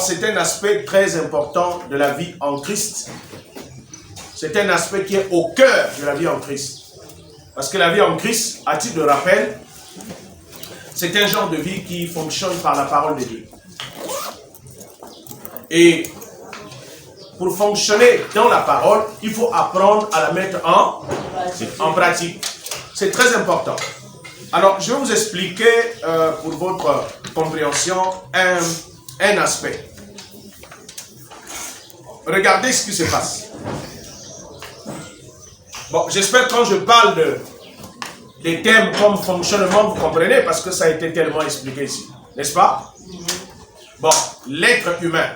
Alors, c'est un aspect très important de la vie en Christ. C'est un aspect qui est au cœur de la vie en Christ. Parce que la vie en Christ, à titre de rappel, c'est un genre de vie qui fonctionne par la parole de Dieu. Et pour fonctionner dans la parole, il faut apprendre à la mettre en pratique. C'est très important. Alors, je vais vous expliquer pour votre compréhension un aspect. Regardez ce qui se passe. Bon, j'espère que quand je parle des thèmes comme fonctionnement, vous comprenez, parce que ça a été tellement expliqué ici. N'est-ce pas? Bon, l'être humain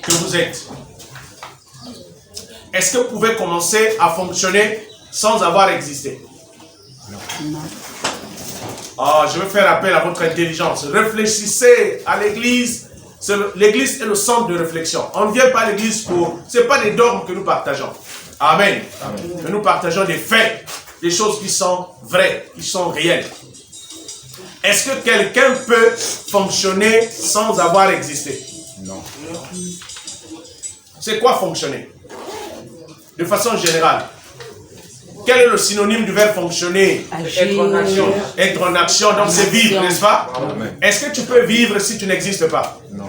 que vous êtes, est-ce que vous pouvez commencer à fonctionner sans avoir existé? Non. Ah, je vais faire appel à votre intelligence. Réfléchissez à l'église. L'église est le centre de réflexion. On ne vient pas à l'église pour... Ce n'est pas des dogmes que nous partageons. Amen. Amen. Mais nous partageons des faits, des choses qui sont vraies, qui sont réelles. Est-ce que quelqu'un peut fonctionner sans avoir existé? Non. C'est quoi fonctionner? De façon générale. Quel est le synonyme du verbe fonctionner? Être en action. Être en action, donc c'est vivre, n'est-ce pas? Est-ce que tu peux vivre si tu n'existes pas? Non.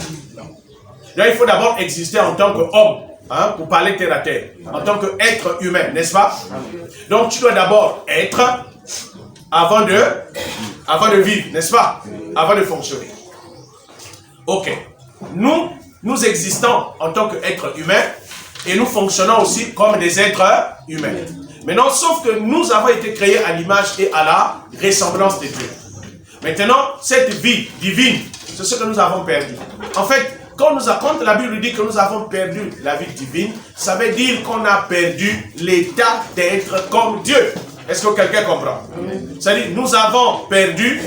Là, il faut d'abord exister en tant qu'homme, hein, pour parler terre à terre, en tant qu'être humain, n'est-ce pas? Donc tu dois d'abord être avant de vivre, n'est-ce pas? Avant de fonctionner. Ok. Nous existons en tant qu'être humain et nous fonctionnons aussi comme des êtres humains. Maintenant, sauf que nous avons été créés à l'image et à la ressemblance de Dieu. Maintenant, cette vie divine, c'est ce que nous avons perdu. En fait, quand la Bible dit que nous avons perdu la vie divine, ça veut dire qu'on a perdu l'état d'être comme Dieu. Est-ce que quelqu'un comprend? C'est-à-dire, nous avons perdu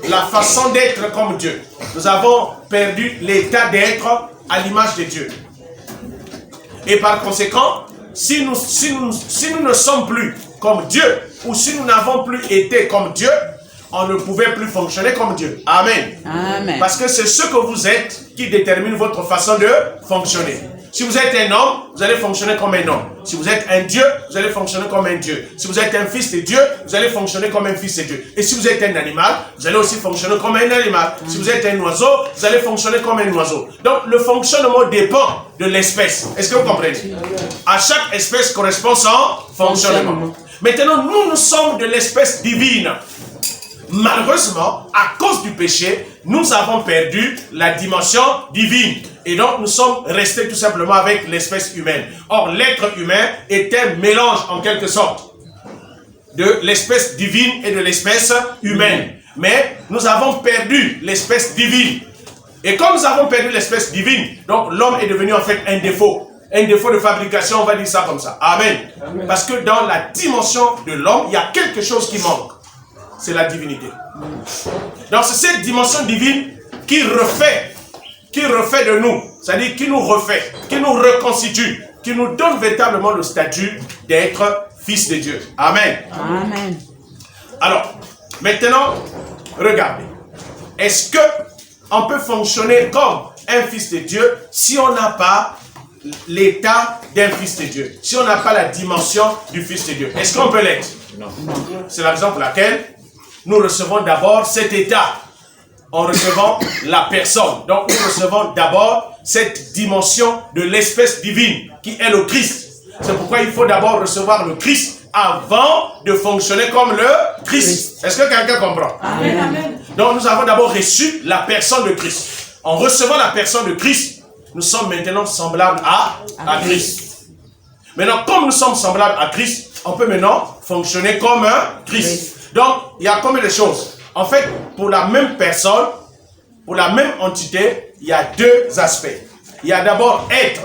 la façon d'être comme Dieu. Nous avons perdu l'état d'être à l'image de Dieu. Et par conséquent, si nous ne sommes plus comme Dieu, ou si nous n'avons plus été comme Dieu, on ne pouvait plus fonctionner comme Dieu. Amen. Amen. Parce que c'est ce que vous êtes qui détermine votre façon de fonctionner. Si vous êtes un homme, vous allez fonctionner comme un homme. Si vous êtes un Dieu, vous allez fonctionner comme un Dieu. Si vous êtes un fils de Dieu, vous allez fonctionner comme un fils de Dieu. Et si vous êtes un animal, vous allez aussi fonctionner comme un animal. Si vous êtes un oiseau, vous allez fonctionner comme un oiseau. Donc le fonctionnement dépend de l'espèce. Est-ce que vous comprenez? À chaque espèce correspond son fonctionnement. Maintenant, nous sommes de l'espèce divine. Malheureusement, à cause du péché, nous avons perdu la dimension divine. Et donc, nous sommes restés tout simplement avec l'espèce humaine. Or, l'être humain est un mélange, en quelque sorte, de l'espèce divine et de l'espèce humaine. Mais nous avons perdu l'espèce divine. Et comme nous avons perdu l'espèce divine, donc l'homme est devenu en fait un défaut. Un défaut de fabrication, on va dire ça comme ça. Amen. Amen. Parce que dans la dimension de l'homme, il y a quelque chose qui manque. C'est la divinité. Donc c'est cette dimension divine qui refait de nous, c'est-à-dire qui nous refait, qui nous reconstitue, qui nous donne véritablement le statut d'être fils de Dieu. Amen. Amen. Alors, maintenant, regardez. Est-ce qu'on peut fonctionner comme un fils de Dieu si on n'a pas l'état d'un fils de Dieu, si on n'a pas la dimension du fils de Dieu? Est-ce qu'on peut l'être? Non. C'est la raison pour laquelle nous recevons d'abord cet état en recevant la personne. Donc nous recevons d'abord cette dimension de l'espèce divine qui est le Christ. C'est pourquoi il faut d'abord recevoir le Christ avant de fonctionner comme le Christ. Est-ce que quelqu'un comprend? Amen. Donc nous avons d'abord reçu la personne de Christ. En recevant la personne de Christ, nous sommes maintenant semblables à Christ. Maintenant, comme nous sommes semblables à Christ, on peut maintenant fonctionner comme un Christ. Donc, il y a combien de choses? En fait, pour la même personne, pour la même entité, il y a deux aspects. Il y a d'abord être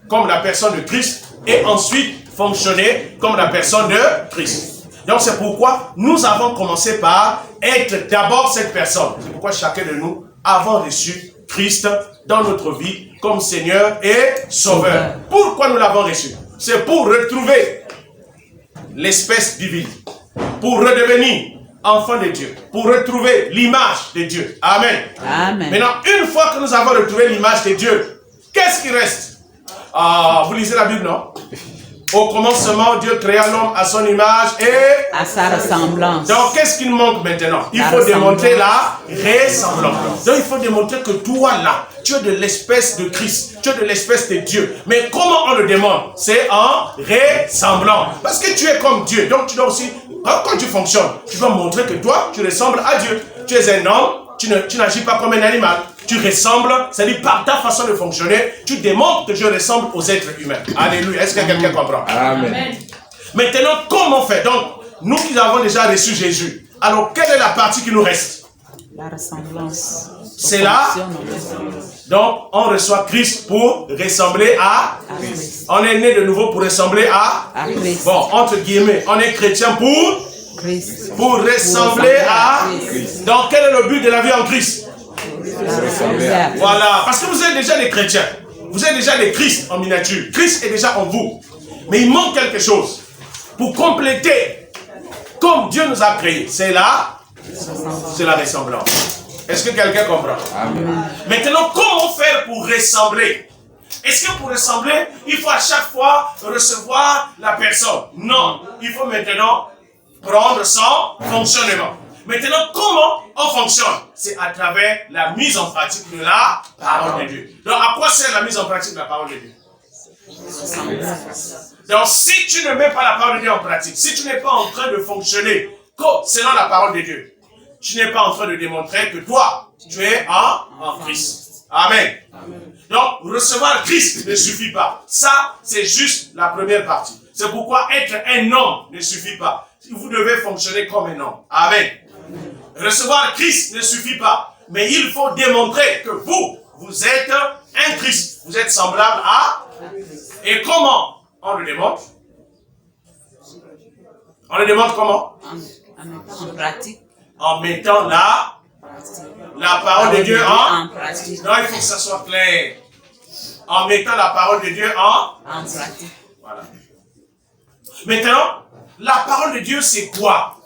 comme la personne de Christ et ensuite fonctionner comme la personne de Christ. Donc, c'est pourquoi nous avons commencé par être d'abord cette personne. C'est pourquoi chacun de nous avons reçu Christ dans notre vie comme Seigneur et Sauveur. Pourquoi nous l'avons reçu? C'est pour retrouver l'espèce divine, pour redevenir enfants de Dieu, pour retrouver l'image de Dieu. Amen. Amen. Maintenant, une fois que nous avons retrouvé l'image de Dieu, qu'est-ce qui reste? Vous lisez la Bible, non? Au commencement, Dieu créa l'homme à son image et à sa ressemblance. Donc, qu'est-ce qui nous manque maintenant? Il faut démontrer la ressemblance. Donc, il faut démontrer que toi, là, tu es de l'espèce de Christ. Tu es de l'espèce de Dieu. Mais comment on le démontre? C'est en ressemblant. Parce que tu es comme Dieu. Donc, tu dois aussi, quand tu fonctionnes, tu dois montrer que toi, tu ressembles à Dieu. Tu es un homme, tu n'agis pas comme un animal. Tu ressembles, c'est-à-dire par ta façon de fonctionner, tu démontres que je ressemble aux êtres humains. Alléluia. Est-ce que quelqu'un comprend? Amen. Maintenant, comment on fait? Donc, nous qui avons déjà reçu Jésus, alors quelle est la partie qui nous reste? La ressemblance. C'est là. Donc, on reçoit Christ pour ressembler à Christ. On est né de nouveau pour ressembler à Christ. Bon, entre guillemets, on est chrétien pour Christ. Pour ressembler à Christ. Donc, quel est le but de la vie en Christ? Voilà, parce que vous êtes déjà des chrétiens. Vous êtes déjà des Christ en miniature. Christ est déjà en vous. Mais il manque quelque chose pour compléter comme Dieu nous a créés. C'est la ressemblance. Est-ce que quelqu'un comprend? Amen. Maintenant, comment faire pour ressembler? Est-ce que pour ressembler, il faut à chaque fois recevoir la personne? Non, il faut maintenant prendre son fonctionnement. Maintenant, comment on fonctionne? C'est à travers la mise en pratique de la parole de Dieu. Donc, à quoi sert la mise en pratique de la parole de Dieu? Donc, si tu ne mets pas la parole de Dieu en pratique, si tu n'es pas en train de fonctionner selon la parole de Dieu, tu n'es pas en train de démontrer que toi, tu es en Christ. Amen. Donc, recevoir Christ ne suffit pas. Ça, c'est juste la première partie. C'est pourquoi être un homme ne suffit pas. Vous devez fonctionner comme un homme. Amen. Recevoir Christ ne suffit pas. Mais il faut démontrer que vous êtes un Christ. Vous êtes semblable à... Et comment on le démontre? On le démontre comment? En pratique. En mettant la parole de Dieu en pratique. Non, il faut que ça soit clair. En mettant la parole de Dieu en pratique. Voilà. Maintenant, la parole de Dieu, c'est quoi?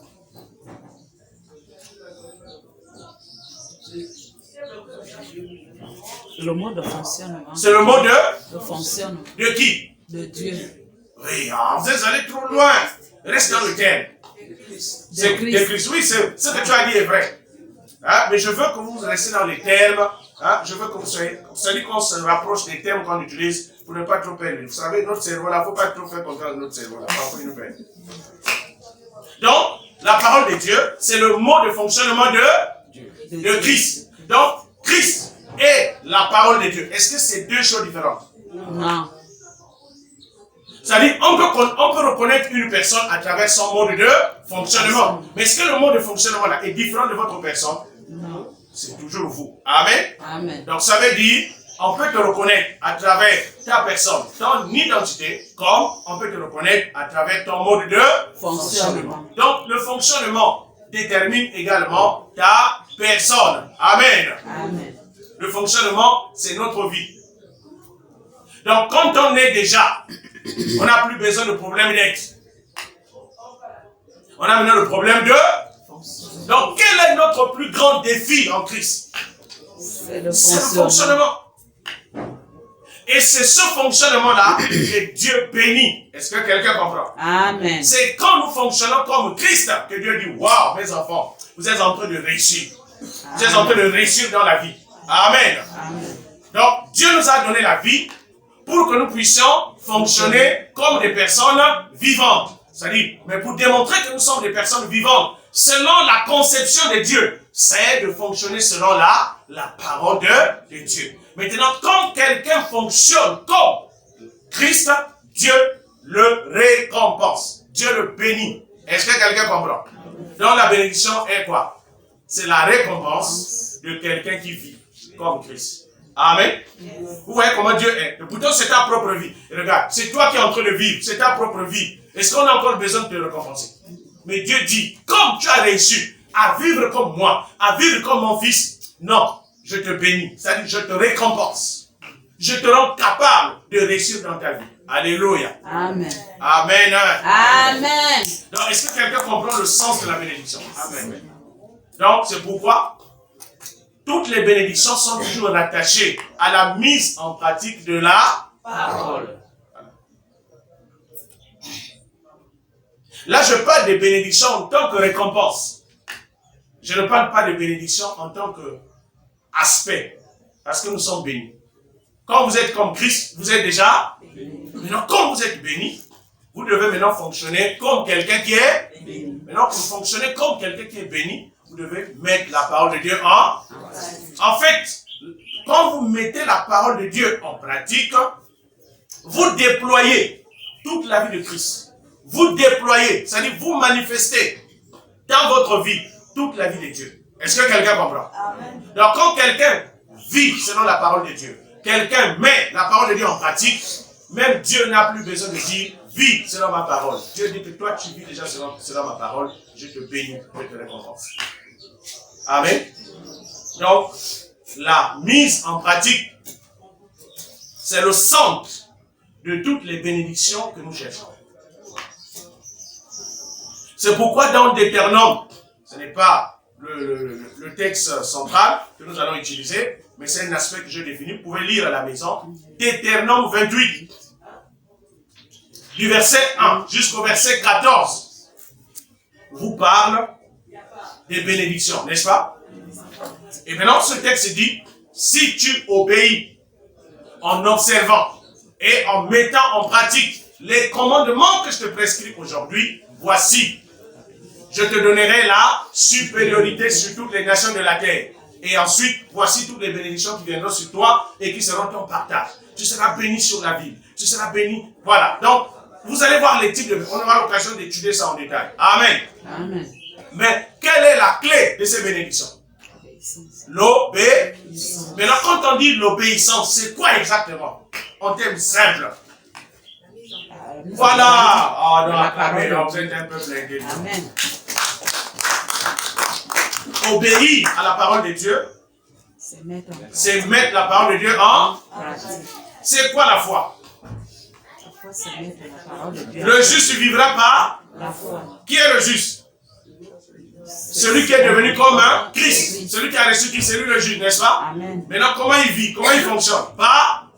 Le mot de fonctionnement. C'est le mot de fonctionnement. De qui? De Dieu. Oui, vous êtes allé trop loin. Reste dans le terme. C'est de Christ. Oui, ce que tu as dit est vrai. Hein? Mais je veux que vous restiez dans les termes. Hein? Je veux que vous soyez... C'est-à-dire qu'on se rapproche des termes qu'on utilise pour ne pas trop perdre. Vous savez, notre cerveau là, il ne faut pas trop faire confiance à notre cerveau là. Parfois, il nous perd. Donc, la parole de Dieu, c'est le mot de fonctionnement de Christ. Donc, Christ et la parole de Dieu. Est-ce que c'est deux choses différentes? Non. C'est-à-dire, on peut reconnaître une personne à travers son mode de fonctionnement. Mais est-ce que le mode de fonctionnement là est différent de votre personne? Non. C'est toujours vous. Amen. Amen. Donc, ça veut dire, on peut te reconnaître à travers ta personne, ton identité, comme on peut te reconnaître à travers ton mode de fonctionnement. Donc, le fonctionnement détermine également ta personne. Amen. Amen. Le fonctionnement, c'est notre vie. Donc, quand on est déjà, on n'a plus besoin de problème d'être. On a maintenant le problème de... Donc, quel est notre plus grand défi en Christ? C'est le fonctionnement. Et c'est ce fonctionnement-là que Dieu bénit. Est-ce que quelqu'un comprend? Amen. C'est quand nous fonctionnons comme Christ que Dieu dit, waouh, mes enfants, vous êtes en train de réussir. Vous êtes en train de réussir dans la vie. Amen. Amen. Donc, Dieu nous a donné la vie pour que nous puissions fonctionner comme des personnes vivantes. C'est-à-dire, mais pour démontrer que nous sommes des personnes vivantes, selon la conception de Dieu, c'est de fonctionner selon la parole de Dieu. Maintenant, quand quelqu'un fonctionne comme Christ, Dieu le récompense. Dieu le bénit. Est-ce que quelqu'un comprend? Donc, la bénédiction est quoi? C'est la récompense de quelqu'un qui vit comme Christ. Amen. Vous voyez comment Dieu est. Et pourtant, c'est ta propre vie. Et regarde, c'est toi qui es en train de vivre. C'est ta propre vie. Est-ce qu'on a encore besoin de te récompenser? Mais Dieu dit, comme tu as réussi à vivre comme moi, à vivre comme mon fils, non, je te bénis. C'est-à-dire, je te récompense. je te rends capable de réussir dans ta vie. Alléluia. Amen. Amen. Amen. Donc, est-ce que quelqu'un comprend le sens de la bénédiction? Amen. Donc, c'est pourquoi toutes les bénédictions sont toujours rattachées à la mise en pratique de la parole. Là, je parle des bénédictions en tant que récompense. Je ne parle pas de bénédictions en tant qu'aspect, parce que nous sommes bénis. Quand vous êtes comme Christ, vous êtes déjà béni. Maintenant, comme vous êtes béni, vous devez maintenant fonctionner comme quelqu'un qui est béni. Maintenant, pour fonctionner comme quelqu'un qui est béni, vous devez mettre la parole de Dieu en fait, quand vous mettez la parole de Dieu en pratique, vous déployez toute la vie de Christ. Vous déployez, c'est-à-dire vous manifestez dans votre vie toute la vie de Dieu. Est-ce que quelqu'un comprend? Amen. Donc quand quelqu'un vit selon la parole de Dieu, quelqu'un met la parole de Dieu en pratique, même Dieu n'a plus besoin de dire « vis selon ma parole ». Dieu dit que toi tu vis déjà selon ma parole, je te bénis, je te récompense. Amen. Donc, la mise en pratique, c'est le centre de toutes les bénédictions que nous cherchons. C'est pourquoi dans Deutéronome, ce n'est pas le texte central que nous allons utiliser, mais c'est un aspect que je définis. Vous pouvez lire à la maison. Deutéronome 28, du verset 1 jusqu'au verset 14, vous parle des bénédictions, n'est-ce pas? Et maintenant, ce texte dit, si tu obéis en observant et en mettant en pratique les commandements que je te prescris aujourd'hui, voici, je te donnerai la supériorité sur toutes les nations de la terre. Et ensuite, voici toutes les bénédictions qui viendront sur toi et qui seront ton partage. Tu seras béni sur la ville. Tu seras béni. Voilà. Donc, vous allez voir les types de... On aura l'occasion d'étudier ça en détail. Amen. Amen. Mais quelle est la clé de ces bénédictions? L'obéissance. Maintenant, quand on dit l'obéissance, c'est quoi exactement? En termes simples. Voilà. Oh non, amen. Vous êtes un peu blindés. Amen. Obéir à la parole de Dieu, c'est mettre la parole de Dieu en pratique. C'est quoi la foi? La foi, c'est mettre la parole de Dieu. Le juste vivra par la foi. Qui est le juste? Celui qui est devenu comme un Christ. Celui qui a reçu Christ, c'est lui le juste, n'est-ce pas? Amen. Maintenant, comment il vit? Comment il fonctionne? Par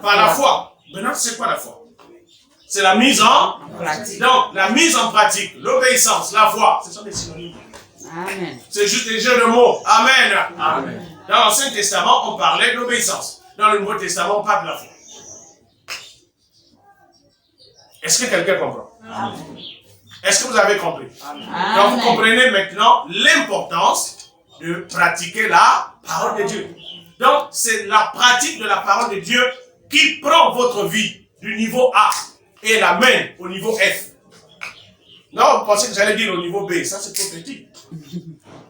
la foi. Maintenant, c'est quoi la foi? C'est la mise en pratique. Donc, la mise en pratique, l'obéissance, la foi, ce sont des synonymes. Amen. C'est juste des jeux de mots. Amen. Amen. Dans l'Ancien Testament, on parlait de l'obéissance. Dans le Nouveau Testament, on parle de la foi. Est-ce que quelqu'un comprend? Amen. Est-ce que vous avez compris? Amen. Donc vous comprenez maintenant l'importance de pratiquer la parole de Dieu. Donc c'est la pratique de la parole de Dieu qui prend votre vie du niveau A et la mène au niveau F. Non, vous pensez que j'allais dire au niveau B, ça c'est trop petit.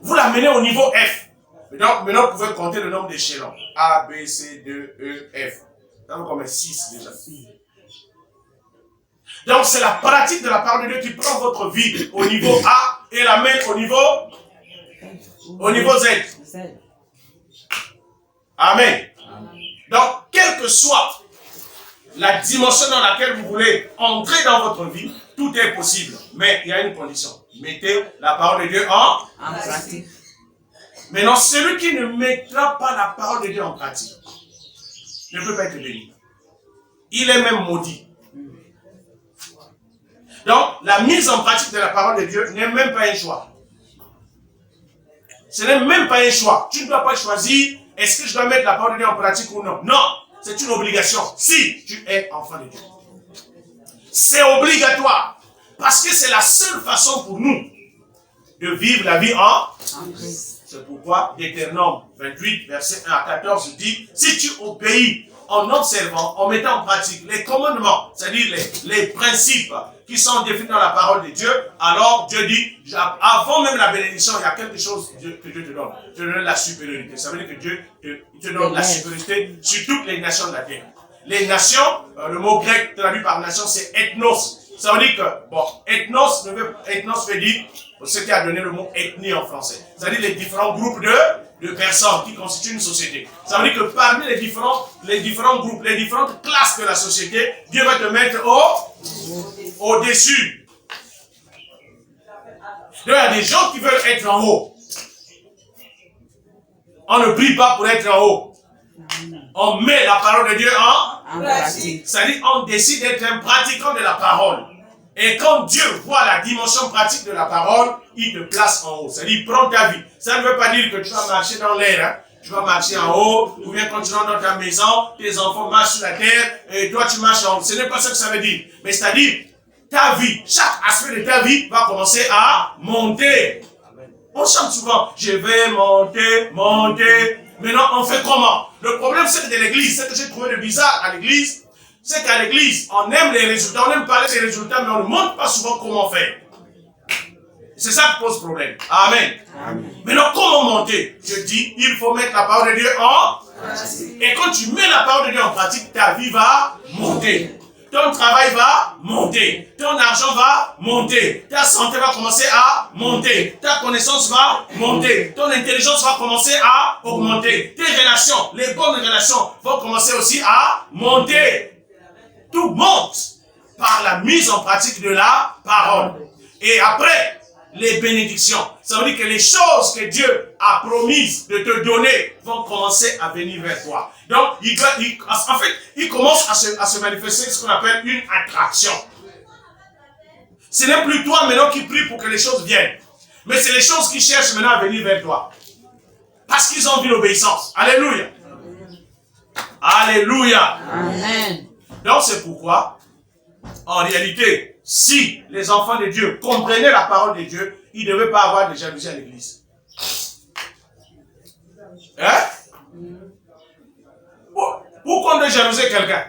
Vous la menez au niveau F. Maintenant, vous pouvez compter le nombre d'échelons. A, B, C, D, E, F. Ça vous comme 6 déjà. Donc, c'est la pratique de la parole de Dieu qui prend votre vie au niveau A et la mène au niveau Z. Amen. Donc, quelle que soit la dimension dans laquelle vous voulez entrer dans votre vie, tout est possible. Mais il y a une condition. Mettez la parole de Dieu en pratique. Maintenant, celui qui ne mettra pas la parole de Dieu en pratique ne peut pas être béni. Il est même maudit. Donc, la mise en pratique de la parole de Dieu n'est même pas un choix. Ce n'est même pas un choix. Tu ne dois pas choisir, est-ce que je dois mettre la parole de Dieu en pratique ou non? Non, c'est une obligation. Si tu es enfant de Dieu. C'est obligatoire. Parce que c'est la seule façon pour nous de vivre la vie en Christ. C'est pourquoi Deutéronome 28, verset 1 à 14 dit, si tu obéis en observant, en mettant en pratique les commandements, c'est-à-dire les principes qui sont définis dans la parole de Dieu, alors Dieu dit, avant même la bénédiction, il y a quelque chose que Dieu te donne. Dieu te donne la supériorité. Ça veut dire que Dieu te donne la supériorité sur toutes les nations de la terre. Les nations, le mot grec traduit par nation, c'est ethnos, Ça veut dire que, bon, ethnos veut dire, pour ceux qui a donné le mot ethnie en français, c'est-à-dire les différents groupes de personnes qui constituent une société. Ça veut dire que parmi les différents groupes, les différentes classes de la société, Dieu va te mettre au-dessus. Il y a des gens qui veulent être en haut. On ne prie pas pour être en haut. On met la parole de Dieu en pratique. C'est-à-dire on décide d'être un pratiquant de la parole. Et quand Dieu voit la dimension pratique de la parole, il te place en haut. C'est-à-dire il prend ta vie. Ça ne veut pas dire que tu vas marcher dans l'air. Hein. Tu vas marcher en haut, ou bien quand tu rentres dans ta maison, tes enfants marchent sur la terre, et toi tu marches en haut. Ce n'est pas ça que ça veut dire. Mais c'est-à-dire, ta vie, chaque aspect de ta vie va commencer à monter. On chante souvent, je vais monter, monter. Maintenant, on fait comment? Le problème, c'est que de l'église, ce que j'ai trouvé de bizarre à l'église, c'est qu'à l'église, on aime les résultats, on aime parler des résultats, mais on ne montre pas souvent comment faire. C'est ça qui pose problème. Amen. Amen. Maintenant, comment monter? Je dis, il faut mettre la parole de Dieu en pratique. Et quand tu mets la parole de Dieu en pratique, ta vie va monter. Ton travail va monter, ton argent va monter, ta santé va commencer à monter, ta connaissance va monter, ton intelligence va commencer à augmenter, tes relations, les bonnes relations vont commencer aussi à monter. Tout monte par la mise en pratique de la parole. Et après, les bénédictions. Ça veut dire que les choses que Dieu a promises de te donner vont commencer à venir vers toi. Donc, en fait, il commence à se manifester ce qu'on appelle une attraction. Ce n'est plus toi maintenant qui prie pour que les choses viennent. Mais c'est les choses qui cherchent maintenant à venir vers toi. Parce qu'ils ont vu l'obéissance. Alléluia. Alléluia. Amen. Donc, c'est pourquoi, en réalité, si les enfants de Dieu comprenaient la parole de Dieu, ils ne devaient pas avoir de jalousie à l'église. Hein? Pourquoi on doit jalouser quelqu'un?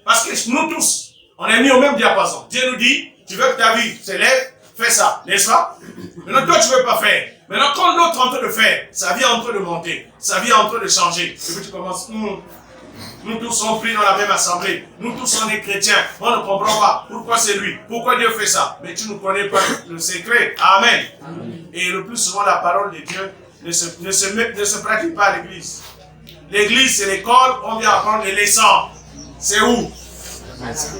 Parce que nous tous, on est mis au même diapason. Dieu nous dit, tu veux que ta vie s'élève, fais ça, n'est-ce pas? Maintenant, toi, tu ne veux pas faire. Maintenant, quand l'autre est en train de faire, sa vie est en train de monter, sa vie est en train de changer. Et puis tu commences, nous tous sommes pris dans la même assemblée. Nous tous on est chrétiens. On ne comprend pas pourquoi c'est lui. Pourquoi Dieu fait ça. Mais tu ne connais pas le secret. Amen. Amen. Et le plus souvent, la parole de Dieu ne se pratique pas à l'église. L'église, c'est l'école. On vient apprendre les leçons. C'est où?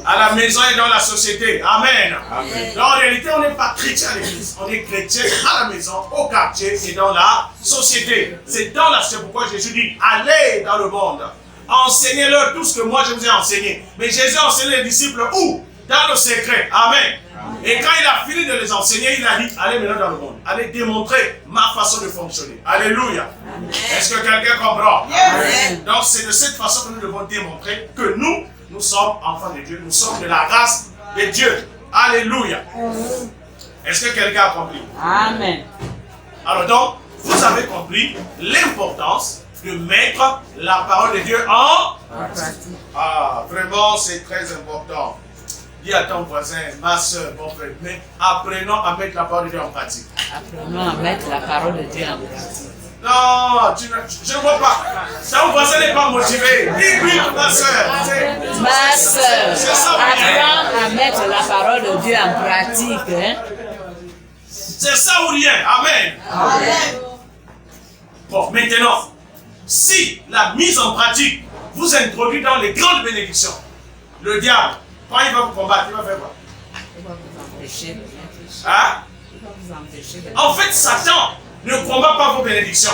À la maison et dans la société. Amen. Amen. Donc, en réalité, on n'est pas chrétien à l'église. On est chrétien à la maison, au quartier et dans la société. C'est pourquoi Jésus dit, allez dans le monde. Enseignez-leur tout ce que moi je vous ai enseigné. Mais Jésus a enseigné les disciples où? Dans le secret. Amen. Amen. Et quand il a fini de les enseigner, il a dit, allez maintenant dans le monde. Allez démontrer ma façon de fonctionner. Alléluia. Est-ce que quelqu'un comprend? Yes. Donc c'est de cette façon que nous devons démontrer que nous sommes enfants de Dieu. Nous sommes de la grâce de Dieu. Alléluia. Est-ce que quelqu'un a compris? Amen. Alors donc, vous avez compris l'importance de mettre la parole de Dieu en pratique. Ah, vraiment, c'est très important. Dis à ton voisin, ma soeur, mon frère, mais apprenons à mettre la parole de Dieu en pratique. Apprenons à mettre la parole de Dieu en pratique. Non, je ne vois pas. Ton voisin n'est pas motivé. Dis-lui, ma soeur. Ma soeur, apprends à mettre la parole de Dieu en pratique. Hein? C'est ça ou rien. Amen. Amen. Bon, maintenant, si la mise en pratique vous introduit dans les grandes bénédictions, le diable, quand il va vous combattre, il va faire quoi? Il va vous empêcher. Hein? Il va vous empêcher. En fait, Satan ne combat pas vos bénédictions.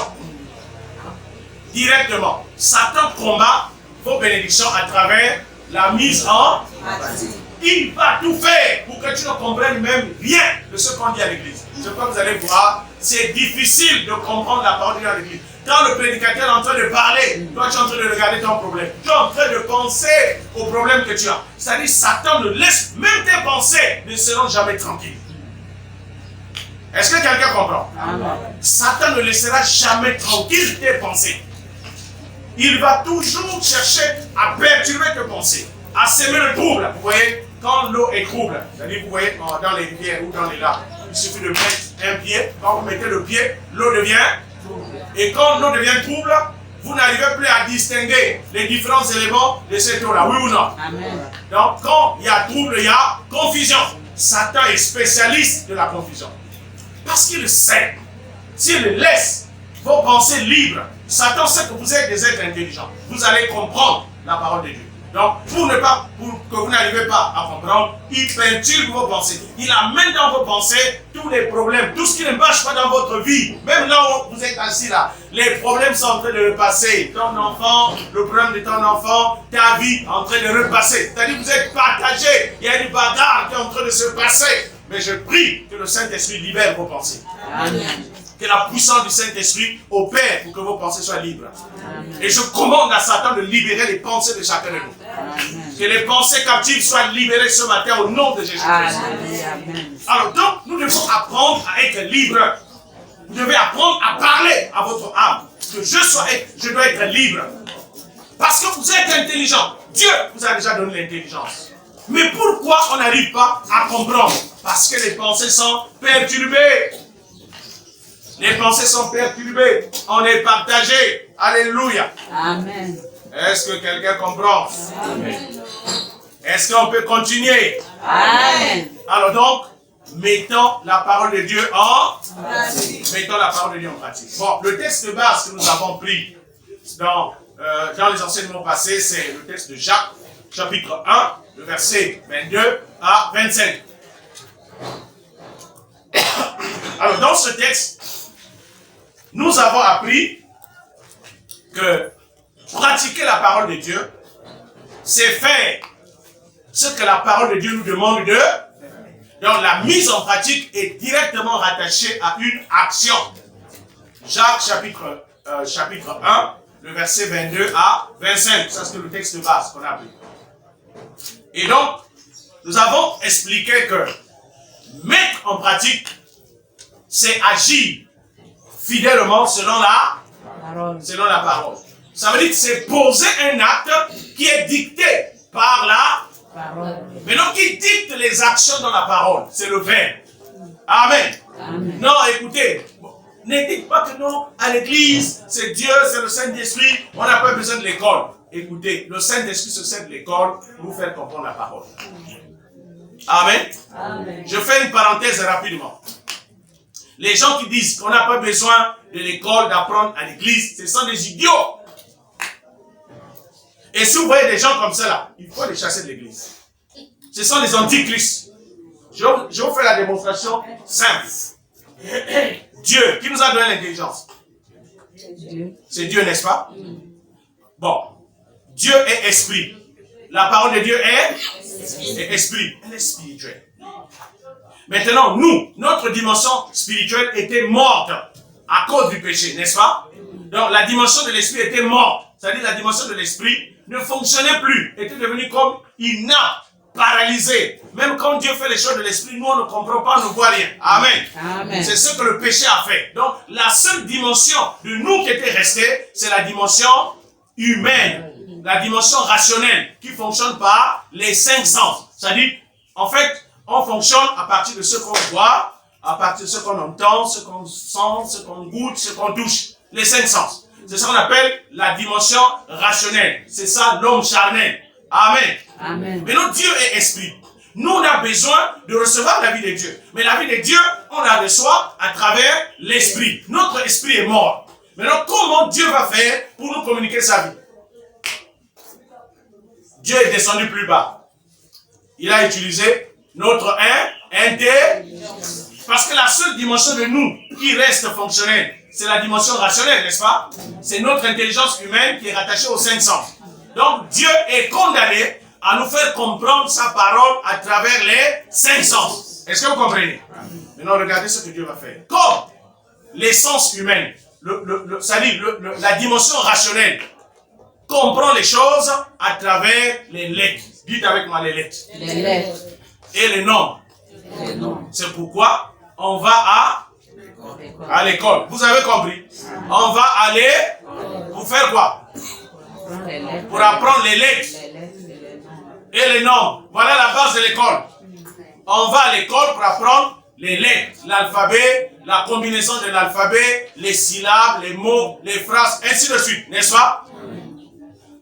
Directement. Satan combat vos bénédictions à travers la mise en pratique. Il va tout faire pour que tu ne comprennes même rien de ce qu'on dit à l'église. Ce que vous allez voir, c'est difficile de comprendre la parole de Dieu à l'église. Quand le prédicateur est en train de parler, toi tu es en train de regarder ton problème. Tu es en train de penser au problème que tu as. C'est-à-dire Satan ne laisse, même tes pensées ne seront jamais tranquilles. Est-ce que quelqu'un comprend? Amen. Satan ne laissera jamais tranquille tes pensées. Il va toujours chercher à perturber tes pensées, à semer le trouble. Vous voyez, quand l'eau est trouble, c'est-à-dire vous voyez dans les rivières ou dans les lacs, il suffit de mettre un pied. Quand vous mettez le pied, l'eau devient trouble. Et quand l'eau devient trouble, vous n'arrivez plus à distinguer les différents éléments de cette eau-là, oui ou non? Amen. Donc, quand il y a trouble, il y a confusion. Satan est spécialiste de la confusion. Parce qu'il sait, s'il laisse vos pensées libres, Satan sait que vous êtes des êtres intelligents. Vous allez comprendre la parole de Dieu. Donc, pour que vous n'arrivez pas à comprendre, il perturbe vos pensées. Il amène dans vos pensées tous les problèmes, tout ce qui ne marche pas dans votre vie. Même là où vous êtes assis là, les problèmes sont en train de repasser. Ton enfant, le problème de ton enfant, ta vie en train de repasser. C'est-à-dire que vous êtes partagés. Il y a une bagarre qui est en train de se passer. Mais je prie que le Saint-Esprit libère vos pensées. Amen. Que la puissance du Saint-Esprit opère pour que vos pensées soient libres. Amen. Et je commande à Satan de libérer les pensées de chacun de nous. Amen. Que les pensées captives soient libérées ce matin au nom de Jésus-Christ. Amen. Alors donc, nous devons apprendre à être libres. Vous devez apprendre à parler à votre âme. Que je dois être libre. Parce que vous êtes intelligent. Dieu vous a déjà donné l'intelligence. Mais pourquoi on n'arrive pas à comprendre? Parce que les pensées sont perturbées. Les pensées sont perturbées. On est partagé. Alléluia. Amen. Est-ce que quelqu'un comprend? Amen. Est-ce qu'on peut continuer? Amen. Alors donc, mettons la parole de Dieu en pratique. Mettons la parole de Dieu en pratique. Bon, le texte de base que nous avons pris dans les enseignements passés, c'est le texte de Jacques, chapitre 1, le verset 22 à 25. Alors dans ce texte, nous avons appris que pratiquer la parole de Dieu, c'est faire ce que la parole de Dieu nous demande de. Donc la mise en pratique est directement rattachée à une action. Jacques chapitre 1, le verset 22 à 25. Ça c'est le texte de base qu'on a appris. Et donc, nous avons expliqué que mettre en pratique, c'est agir fidèlement selon la parole. Ça veut dire que c'est poser un acte qui est dicté par la parole. Mais non, qui dicte les actions dans la parole. C'est le verbe. Amen. Amen. Non, écoutez, ne dites pas que non, à l'église, c'est Dieu, c'est le Saint-Esprit, on n'a pas besoin de l'école. Écoutez, le Saint-Esprit se sert de l'école pour vous faire comprendre la parole. Amen. Amen. Je fais une parenthèse rapidement. Les gens qui disent qu'on n'a pas besoin de l'école, d'apprendre à l'église, ce sont des idiots. Et si vous voyez des gens comme ça là, il faut les chasser de l'église. Ce sont des antichrists. Je vous fais la démonstration simple. Dieu, qui nous a donné l'intelligence? C'est Dieu, n'est-ce pas? Bon. Dieu est esprit. La parole de Dieu est esprit. Elle est spirituelle. Maintenant, nous, notre dimension spirituelle était morte à cause du péché, n'est-ce pas? Donc, la dimension de l'esprit était morte. C'est-à-dire la dimension de l'esprit ne fonctionnait plus, était devenue comme inapte, paralysée. Même quand Dieu fait les choses de l'esprit, nous, on ne comprend pas, on ne voit rien. Amen. Amen. C'est ce que le péché a fait. Donc, la seule dimension de nous qui était restée, c'est la dimension humaine. La dimension rationnelle qui fonctionne par les 5 sens. C'est-à-dire, en fait, on fonctionne à partir de ce qu'on voit, à partir de ce qu'on entend, ce qu'on sent, ce qu'on goûte, ce qu'on touche. Les 5 sens. C'est ce qu'on appelle la dimension rationnelle. C'est ça l'homme charnel. Amen. Amen. Mais notre Dieu est esprit. Nous, on a besoin de recevoir la vie de Dieu. Mais la vie de Dieu, on la reçoit à travers l'esprit. Notre esprit est mort. Maintenant, comment Dieu va faire pour nous communiquer sa vie? Dieu est descendu plus bas. Il a utilisé notre intelligence. Parce que la seule dimension de nous qui reste fonctionnelle, c'est la dimension rationnelle, n'est-ce pas? C'est notre intelligence humaine qui est rattachée aux 5 sens. Donc Dieu est condamné à nous faire comprendre sa parole à travers les 5 sens. Est-ce que vous comprenez? Maintenant, regardez ce que Dieu va faire. Comme l'essence humaine, c'est-à-dire la dimension rationnelle, comprend les choses à travers les lettres. Dites avec moi les lettres. Les lettres. Et les nombres. C'est pourquoi on va à l'école. Vous avez compris? On va aller pour faire quoi? Pour apprendre les lettres et les nombres. Voilà la base de l'école. On va à l'école pour apprendre les lettres, l'alphabet, la combinaison de l'alphabet, les syllabes, les mots, les phrases, ainsi de suite, n'est-ce pas?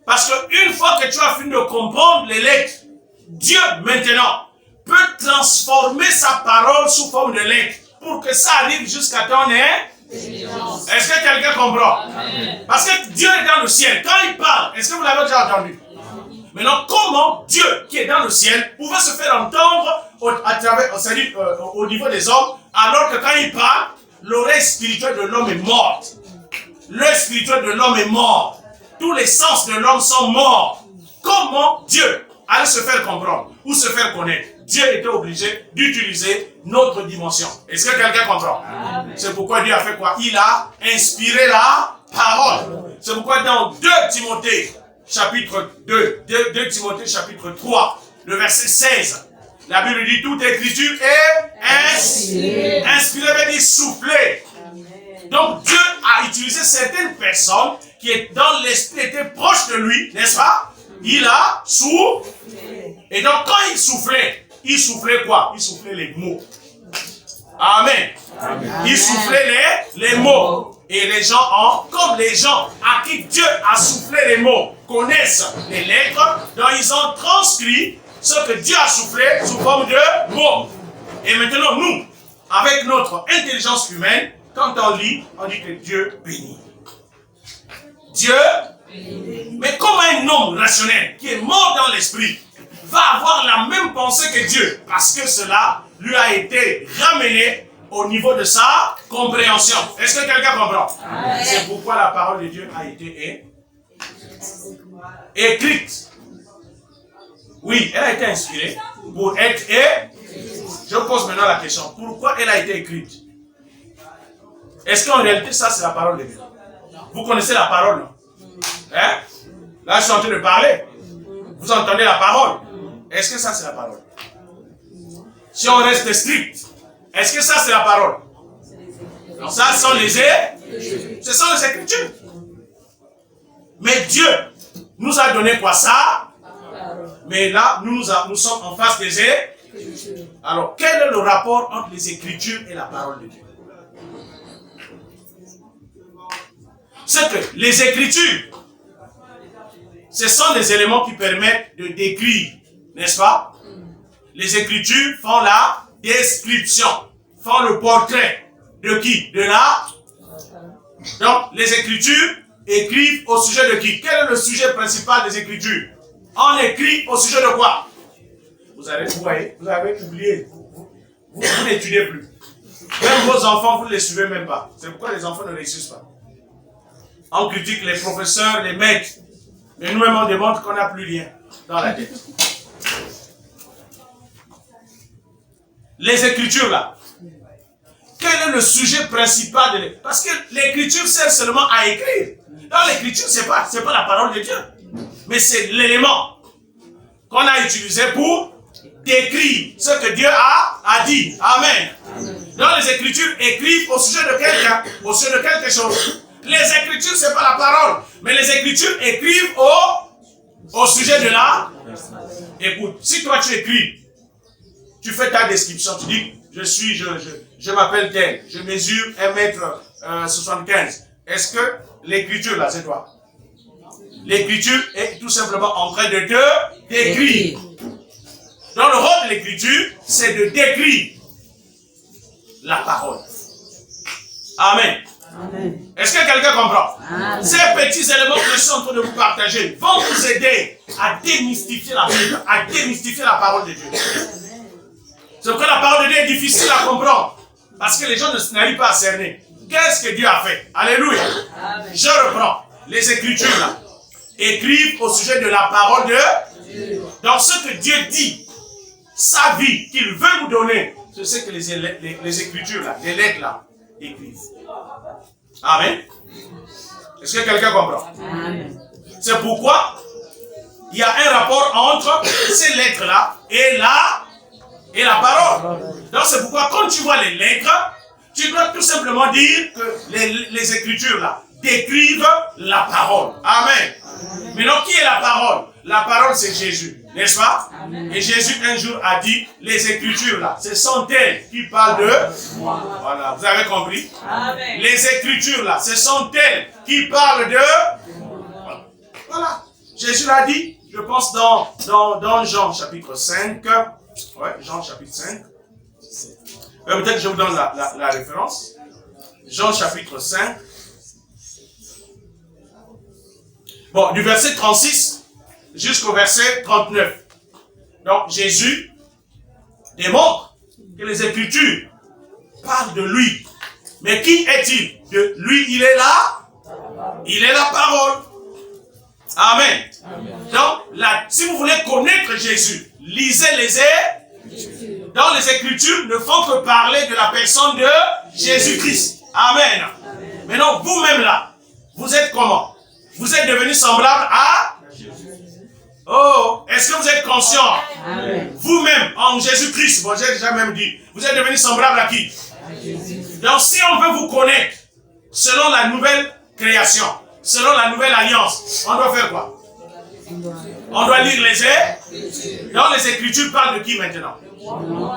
Parce qu'une fois que tu as fini de comprendre les lettres, Dieu maintenant peut transformer sa parole sous forme de lettres pour que ça arrive jusqu'à ton intelligence. Est-ce que quelqu'un comprend? Amen. Parce que Dieu est dans le ciel. Quand il parle, est-ce que vous l'avez déjà entendu? Maintenant, comment Dieu qui est dans le ciel pouvait se faire entendre au niveau des hommes, alors que quand il parle, l'oreille spirituelle de l'homme est morte. L'œil spirituel de l'homme est mort. Tous les sens de l'homme sont morts. Comment Dieu allait se faire comprendre ou se faire connaître? Dieu était obligé d'utiliser notre dimension. Est-ce que quelqu'un comprend? C'est pourquoi Dieu a fait quoi? Il a inspiré la parole. C'est pourquoi dans 2 Timothée, chapitre 2 Timothée, chapitre 3, le verset 16, la Bible dit toute écriture est inspirée. Inspirée veut dire soufflée. Donc Dieu a utilisé certaines personnes qui dans l'esprit étaient proches de lui, n'est-ce pas? Il a soufflé. Et donc quand il soufflait quoi? Il soufflait les mots. Amen. Amen. Il soufflait les mots. Et les gens comme les gens à qui Dieu a soufflé les mots, connaissent les lettres, donc ils ont transcrit ce que Dieu a soufflé sous forme de mots. Et maintenant, nous, avec notre intelligence humaine, quand on lit, on dit que Dieu bénit. Dieu bénit. Mais comment un homme rationnel qui est mort dans l'esprit va avoir la même pensée que Dieu? Parce que cela lui a été ramené au niveau de sa compréhension. Est-ce que quelqu'un comprend? C'est pourquoi la parole de Dieu a été écrite. Oui, elle a été inspirée pour être Je pose maintenant la question. Pourquoi elle a été écrite? Est-ce qu'en réalité, ça, c'est la parole de Dieu? Vous connaissez la parole, non? Hein? Là, je suis en train de parler. Vous entendez la parole? Est-ce que ça, c'est la parole? Si on reste strict, est-ce que ça, c'est la parole? Ça, ce sont les Écritures. Mais Dieu nous a donné quoi? Ça? Mais là, nous sommes en face des Écritures. Alors, quel est le rapport entre les Écritures et la parole de Dieu? C'est que les Écritures, ce sont des éléments qui permettent de décrire, n'est-ce pas? Les Écritures font la description, font le portrait de qui? De la. Donc, les Écritures écrivent au sujet de qui? Quel est le sujet principal des Écritures? On écrit au sujet de quoi? Vous avez oublié. Vous n'étudiez plus. Même vos enfants, vous ne les suivez même pas. C'est pourquoi les enfants ne réussissent pas. On critique les professeurs, les maîtres. Mais nous-mêmes, on démontre qu'on n'a plus rien dans la tête. Les Écritures, là. Quel est le sujet principal de l'écriture? Parce que l'écriture sert seulement à écrire. Dans l'écriture, ce n'est pas la parole de Dieu. Mais c'est l'élément qu'on a utilisé pour décrire ce que Dieu a dit. Amen. Donc les Écritures écrivent au sujet de quelqu'un, au sujet de quelque chose. Les Écritures, ce n'est pas la parole. Mais les Écritures écrivent au sujet de la. Écoute, si toi tu écris, tu fais ta description, tu dis, je m'appelle tel, je mesure 1m75. Est-ce que l'écriture là, c'est toi? L'écriture est tout simplement en train de te décrire. Donc le rôle de l'écriture, c'est de décrire la parole. Amen. Amen. Est-ce que quelqu'un comprend? Amen. Ces petits éléments que je suis en train de vous partager vont vous aider à démystifier la Bible, à démystifier la parole de Dieu. C'est pourquoi la parole de Dieu est difficile à comprendre. Parce que les gens n'arrivent pas à cerner. Qu'est-ce que Dieu a fait? Alléluia. Amen. Je reprends. Les Écritures là écrivent au sujet de la parole de Dieu. Donc ce que Dieu dit, sa vie qu'il veut nous donner, c'est ce que les Écritures là, les lettres là, écrivent. Amen. Est-ce que quelqu'un comprend? Amen. C'est pourquoi il y a un rapport entre ces lettres là et la parole. Donc c'est pourquoi quand tu vois les lettres, tu dois tout simplement dire que les Écritures là décrivent la parole. Amen. Amen. Maintenant, qui est la parole? La parole, c'est Jésus, n'est-ce pas? Amen. Et Jésus, un jour, a dit, les Écritures, là, ce sont elles qui parlent de moi. Voilà, vous avez compris? Amen. Les Écritures, là, ce sont elles qui parlent de moi. Voilà. Jésus l'a dit, je pense, dans Jean, chapitre 5. Ouais, Jean, chapitre 5. Peut-être que je vous donne la référence. Jean, chapitre 5. Bon, du verset 36 jusqu'au verset 39. Donc, Jésus démontre que les Écritures parlent de lui. Mais qui est-il? De lui, il est là. Il est la parole. Amen. Amen. Donc, si vous voulez connaître Jésus, lisez les Écritures. Dans les Écritures ne font que parler de la personne de Jésus-Christ. Amen. Amen. Maintenant, vous-même là, vous êtes comment? Vous êtes devenu semblable à Jésus. Oh, est-ce que vous êtes conscient? Vous-même, en Jésus-Christ, bon, j'ai déjà même dit, vous êtes devenu semblable à qui? À Jésus. Donc, si on veut vous connaître, selon la nouvelle création, selon la nouvelle alliance, on doit faire quoi? On doit lire les Écritures. Donc, les Écritures parlent de qui maintenant?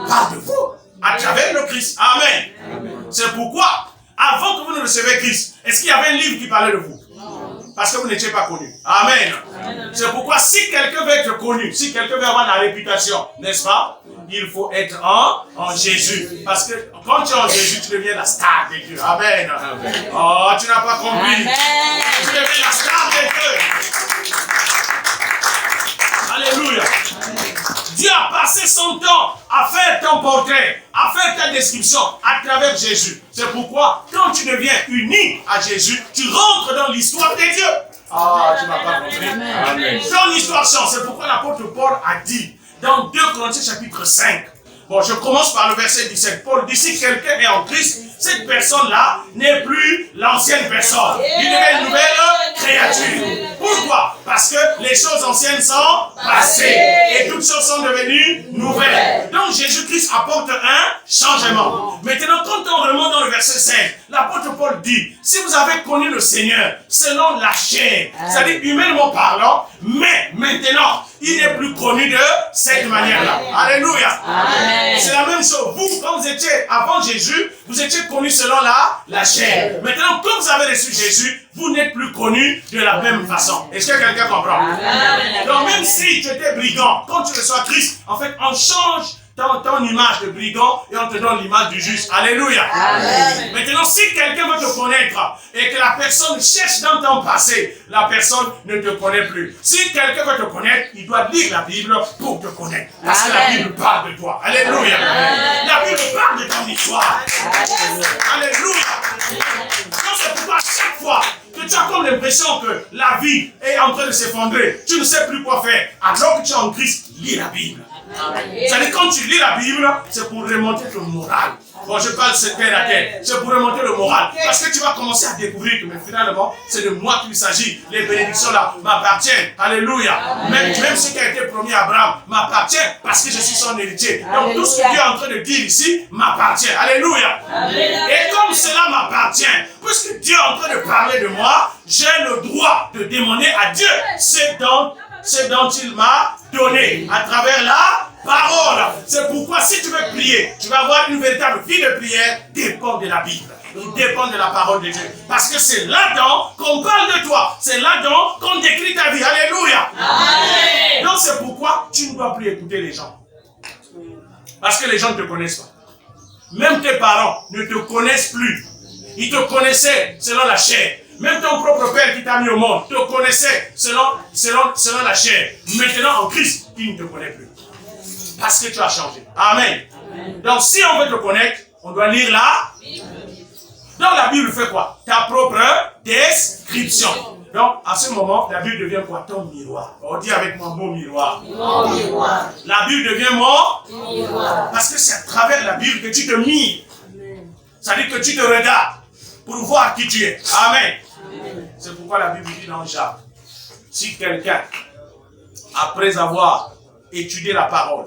Parlent de vous, à travers le Christ. Amen. Amen. C'est pourquoi, avant que vous ne receviez Christ, est-ce qu'il y avait un livre qui parlait de vous? Parce que vous n'étiez pas connu. Amen. Amen. C'est pourquoi si quelqu'un veut être connu, si quelqu'un veut avoir la réputation, n'est-ce pas? Il faut être en Jésus. Parce que quand tu es en Jésus, tu deviens la star de Dieu. Amen. Amen. Oh, tu n'as pas compris. Amen. Tu deviens la star de Dieu. Alléluia. Dieu a passé son temps à faire ton portrait, à faire ta description à travers Jésus. C'est pourquoi, quand tu deviens uni à Jésus, tu rentres dans l'histoire de Dieu. Ah, tu n'as pas compris. Amen. Dans l'histoire change. C'est pourquoi l'apôtre Paul a dit, dans 2 Corinthiens chapitre 5, bon, je commence par le verset 17. Paul dit, si quelqu'un est en Christ, cette personne-là n'est plus l'ancienne personne. Il devient une nouvelle créature. Pourquoi? Parce que les choses anciennes sont passées et toutes choses sont devenues nouvelles. Donc Jésus-Christ apporte un changement. Maintenant, quand on remonte dans le verset 5, l'apôtre Paul dit, si vous avez connu le Seigneur selon la chair, c'est-à-dire humainement parlant, mais maintenant, il n'est plus connu de cette manière-là. Alléluia. C'est la même chose. Vous, quand vous étiez avant Jésus, vous étiez connu selon la chair. Maintenant, quand vous avez reçu Jésus, vous n'êtes plus connu de la même façon. Est-ce que quelqu'un comprend? Amen. Donc même si tu étais brigand, quand tu reçois Christ, en fait, on change ton image de brigand et on te donne l'image du juste. Alléluia. Amen. Maintenant, si quelqu'un veut te connaître et que la personne cherche dans ton passé, la personne ne te connaît plus. Si quelqu'un veut te connaître, il doit lire la Bible pour te connaître. Parce que la Bible parle de toi. Alléluia. Amen. La Bible parle de ton histoire. Alléluia. Donc c'est pourquoi chaque fois que tu as comme l'impression que la vie est en train de s'effondrer, tu ne sais plus quoi faire. Alors que tu es en Christ, lis la Bible. C'est-à-dire quand tu lis la Bible, c'est pour remonter ton moral. Bon, je parle de terre à terre. C'est pour remonter le moral. Parce que tu vas commencer à découvrir que mais finalement, c'est de moi qu'il s'agit. Les bénédictions là m'appartiennent. Alléluia. Même ce qui a été promis à Abraham m'appartient parce que je suis son héritier. Donc tout ce que Dieu est en train de dire ici m'appartient. Alléluia. Et comme cela m'appartient, puisque Dieu est en train de parler de moi, j'ai le droit de demander à Dieu ce dont il m'a donné à travers la parole. C'est pourquoi si tu veux prier, tu vas avoir une véritable vie de prière, dépend de la Bible. Il dépend de la parole de Dieu. Parce que c'est là-dedans qu'on parle de toi. C'est là-dedans qu'on décrit ta vie. Alléluia. Amen. Donc c'est pourquoi tu ne dois plus écouter les gens. Parce que les gens ne te connaissent pas. Même tes parents ne te connaissent plus. Ils te connaissaient selon la chair. Même ton propre père qui t'a mis au monde te connaissait selon la chair. Maintenant en Christ, il ne te connaît plus. Parce que tu as changé. Amen. Amen. Donc si on veut te connaître, on doit lire la Bible. Donc la Bible fait quoi? Ta propre description. Donc à ce moment, la Bible devient quoi? Ton miroir. On dit avec moi, mon miroir. Mon miroir. La Bible devient mon miroir. Parce que c'est à travers la Bible que tu te mires. C'est-à-dire que tu te regardes pour voir qui tu es. Amen. Amen. C'est pourquoi la Bible dit dans Jacques, si quelqu'un, après avoir étudié la parole,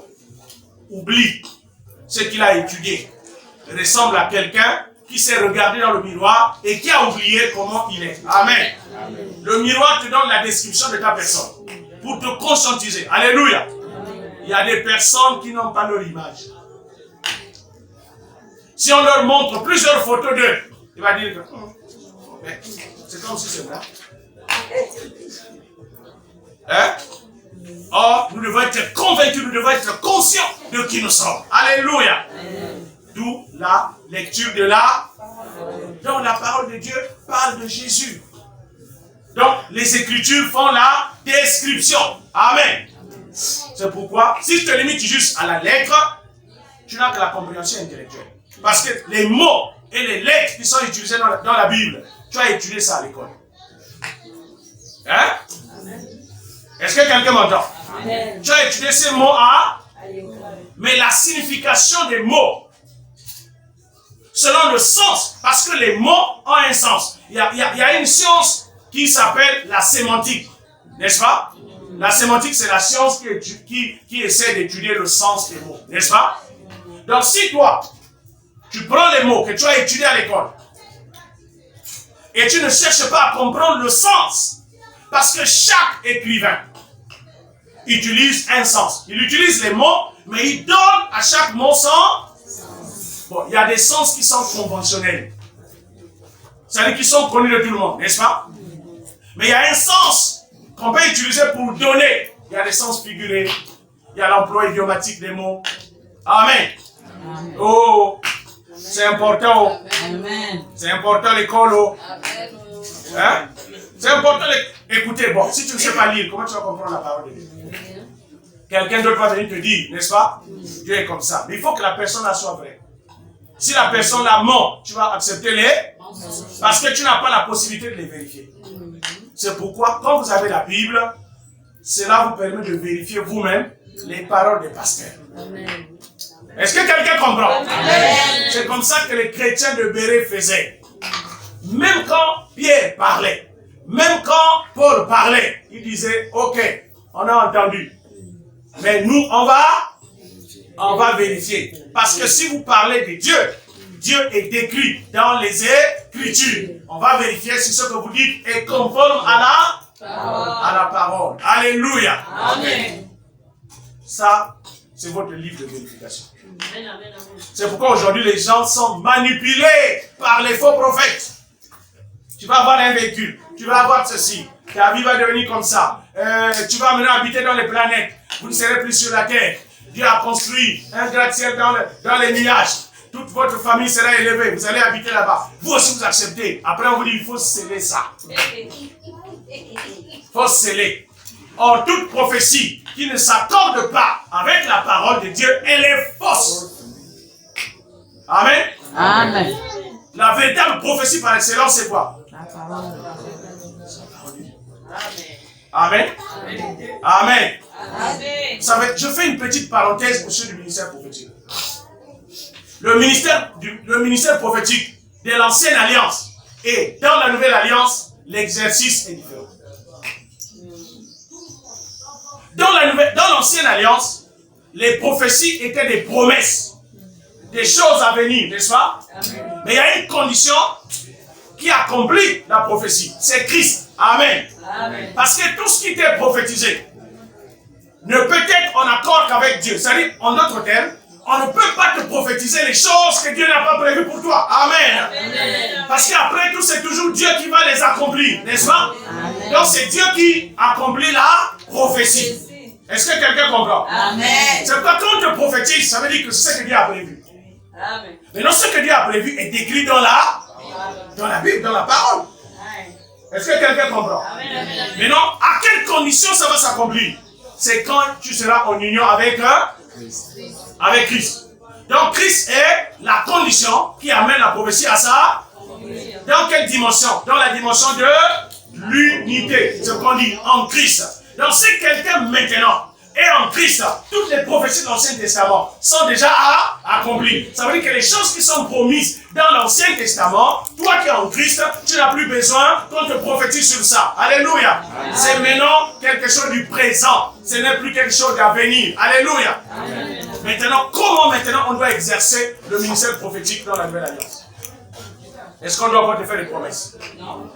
oublie ce qu'il a étudié, ressemble à quelqu'un qui s'est regardé dans le miroir et qui a oublié comment il est. Amen. Amen. Le miroir te donne la description de ta personne. pour te conscientiser. Alléluia. Il y a des personnes qui n'ont pas leur image. Si on leur montre plusieurs photos d'eux, il va dire que c'est comme si c'est moi. Hein? Or, nous devons être convaincus, nous devons être conscients de qui nous sommes. Alléluia. D'où la lecture de la... Donc la parole de Dieu parle de Jésus. Donc les Écritures font la description. Amen. C'est pourquoi, si je te limites juste à la lettre, tu n'as que la compréhension intellectuelle. Parce que les mots et les lettres qui sont utilisés dans la Bible, tu as étudié ça à l'école. Hein? Est-ce que quelqu'un m'entend? Tu as étudié ces mots à l'école. Mais la signification des mots, selon le sens, parce que les mots ont un sens. Il y a une science qui s'appelle la sémantique, n'est-ce pas? La sémantique, c'est la science qui essaie d'étudier le sens des mots, n'est-ce pas? Donc si toi, tu prends les mots que tu as étudiés à l'école et tu ne cherches pas à comprendre le sens, parce que chaque écrivain utilise un sens. Il utilise les mots, mais il donne à chaque mot son... Bon, il y a des sens qui sont conventionnels. C'est-à-dire qui sont connus de tout le monde, n'est-ce pas? Mais il y a un sens qu'on peut utiliser pour donner. Il y a des sens figurés. Il y a l'emploi idiomatique des mots. Amen. Amen. Oh, c'est important. Amen. C'est important l'école. Oh. Hein? C'est important écoutez, bon, si tu ne sais pas lire, comment tu vas comprendre la parole de Dieu? Quelqu'un d'autre va venir te dire, n'est-ce pas? Dieu est comme ça. Mais il faut que la personne là soit vraie. Si la personne là ment, tu vas accepter les... Parce que tu n'as pas la possibilité de les vérifier. C'est pourquoi, quand vous avez la Bible, cela vous permet de vérifier vous-même les paroles des pasteurs. Est-ce que quelqu'un comprend? C'est comme ça que les chrétiens de Béret faisaient. Même quand Pierre parlait, même quand Paul parlait, il disait, ok, on a entendu. Mais nous, on va vérifier. Parce que si vous parlez de Dieu, Dieu est décrit dans les Écritures. On va vérifier si ce que vous dites est conforme à la parole. Alléluia. Amen. Ça, c'est votre livre de vérification. C'est pourquoi aujourd'hui les gens sont manipulés par les faux prophètes. Tu vas avoir un véhicule, tu vas avoir ceci, ta vie va devenir comme ça. Tu vas maintenant habiter dans les planètes, vous ne serez plus sur la terre. Dieu a construit un gratte-ciel dans les nuages. Toute votre famille sera élevée, vous allez habiter là-bas. Vous aussi vous acceptez. Après on vous dit il faut sceller ça. Il faut sceller. Or toute prophétie qui ne s'accorde pas avec la parole de Dieu, elle est fausse. Amen. Amen. La véritable prophétie par excellence, c'est quoi? La parole. Amen. Amen. Amen. Amen. Vous savez, je fais une petite parenthèse pour ceux du ministère prophétique. Le ministère prophétique de l'ancienne alliance et dans la nouvelle alliance, l'exercice est différent. Dans l'ancienne alliance, les prophéties étaient des promesses, des choses à venir, n'est-ce pas? Amen. Mais il y a une condition qui accomplit la prophétie, c'est Christ. Amen. Amen. Parce que tout ce qui était prophétisé ne peut être en accord qu'avec Dieu. C'est-à-dire, en d'autres termes, on ne peut pas te prophétiser les choses que Dieu n'a pas prévues pour toi. Amen. Amen. Parce qu'après tout, c'est toujours Dieu qui va les accomplir, n'est-ce pas? Amen. Donc c'est Dieu qui accomplit la prophétie. Est-ce que quelqu'un comprend? Amen. C'est pourquoi quand on te prophétise, ça veut dire que c'est ce que Dieu a prévu. Amen. Mais non, ce que Dieu a prévu est décrit dans la Bible, dans la parole. Est-ce que quelqu'un comprend? Amen. Mais non, à quelles conditions ça va s'accomplir? C'est quand tu seras en union avec Christ. Donc Christ est la condition qui amène la prophétie à ça. Dans quelle dimension? Dans la dimension de l'unité. Ce qu'on dit en Christ. Donc si quelqu'un maintenant est en Christ, toutes les prophéties de l'Ancien Testament sont déjà accomplies. Ça veut dire que les choses qui sont promises dans l'Ancien Testament, toi qui es en Christ, tu n'as plus besoin qu'on te prophétise sur ça. Alléluia. C'est maintenant quelque chose du présent. Ce n'est plus quelque chose à venir. Alléluia. Amen. Maintenant, comment maintenant on doit exercer le ministère prophétique dans la Nouvelle Alliance? Est-ce qu'on doit encore te faire des promesses? Non.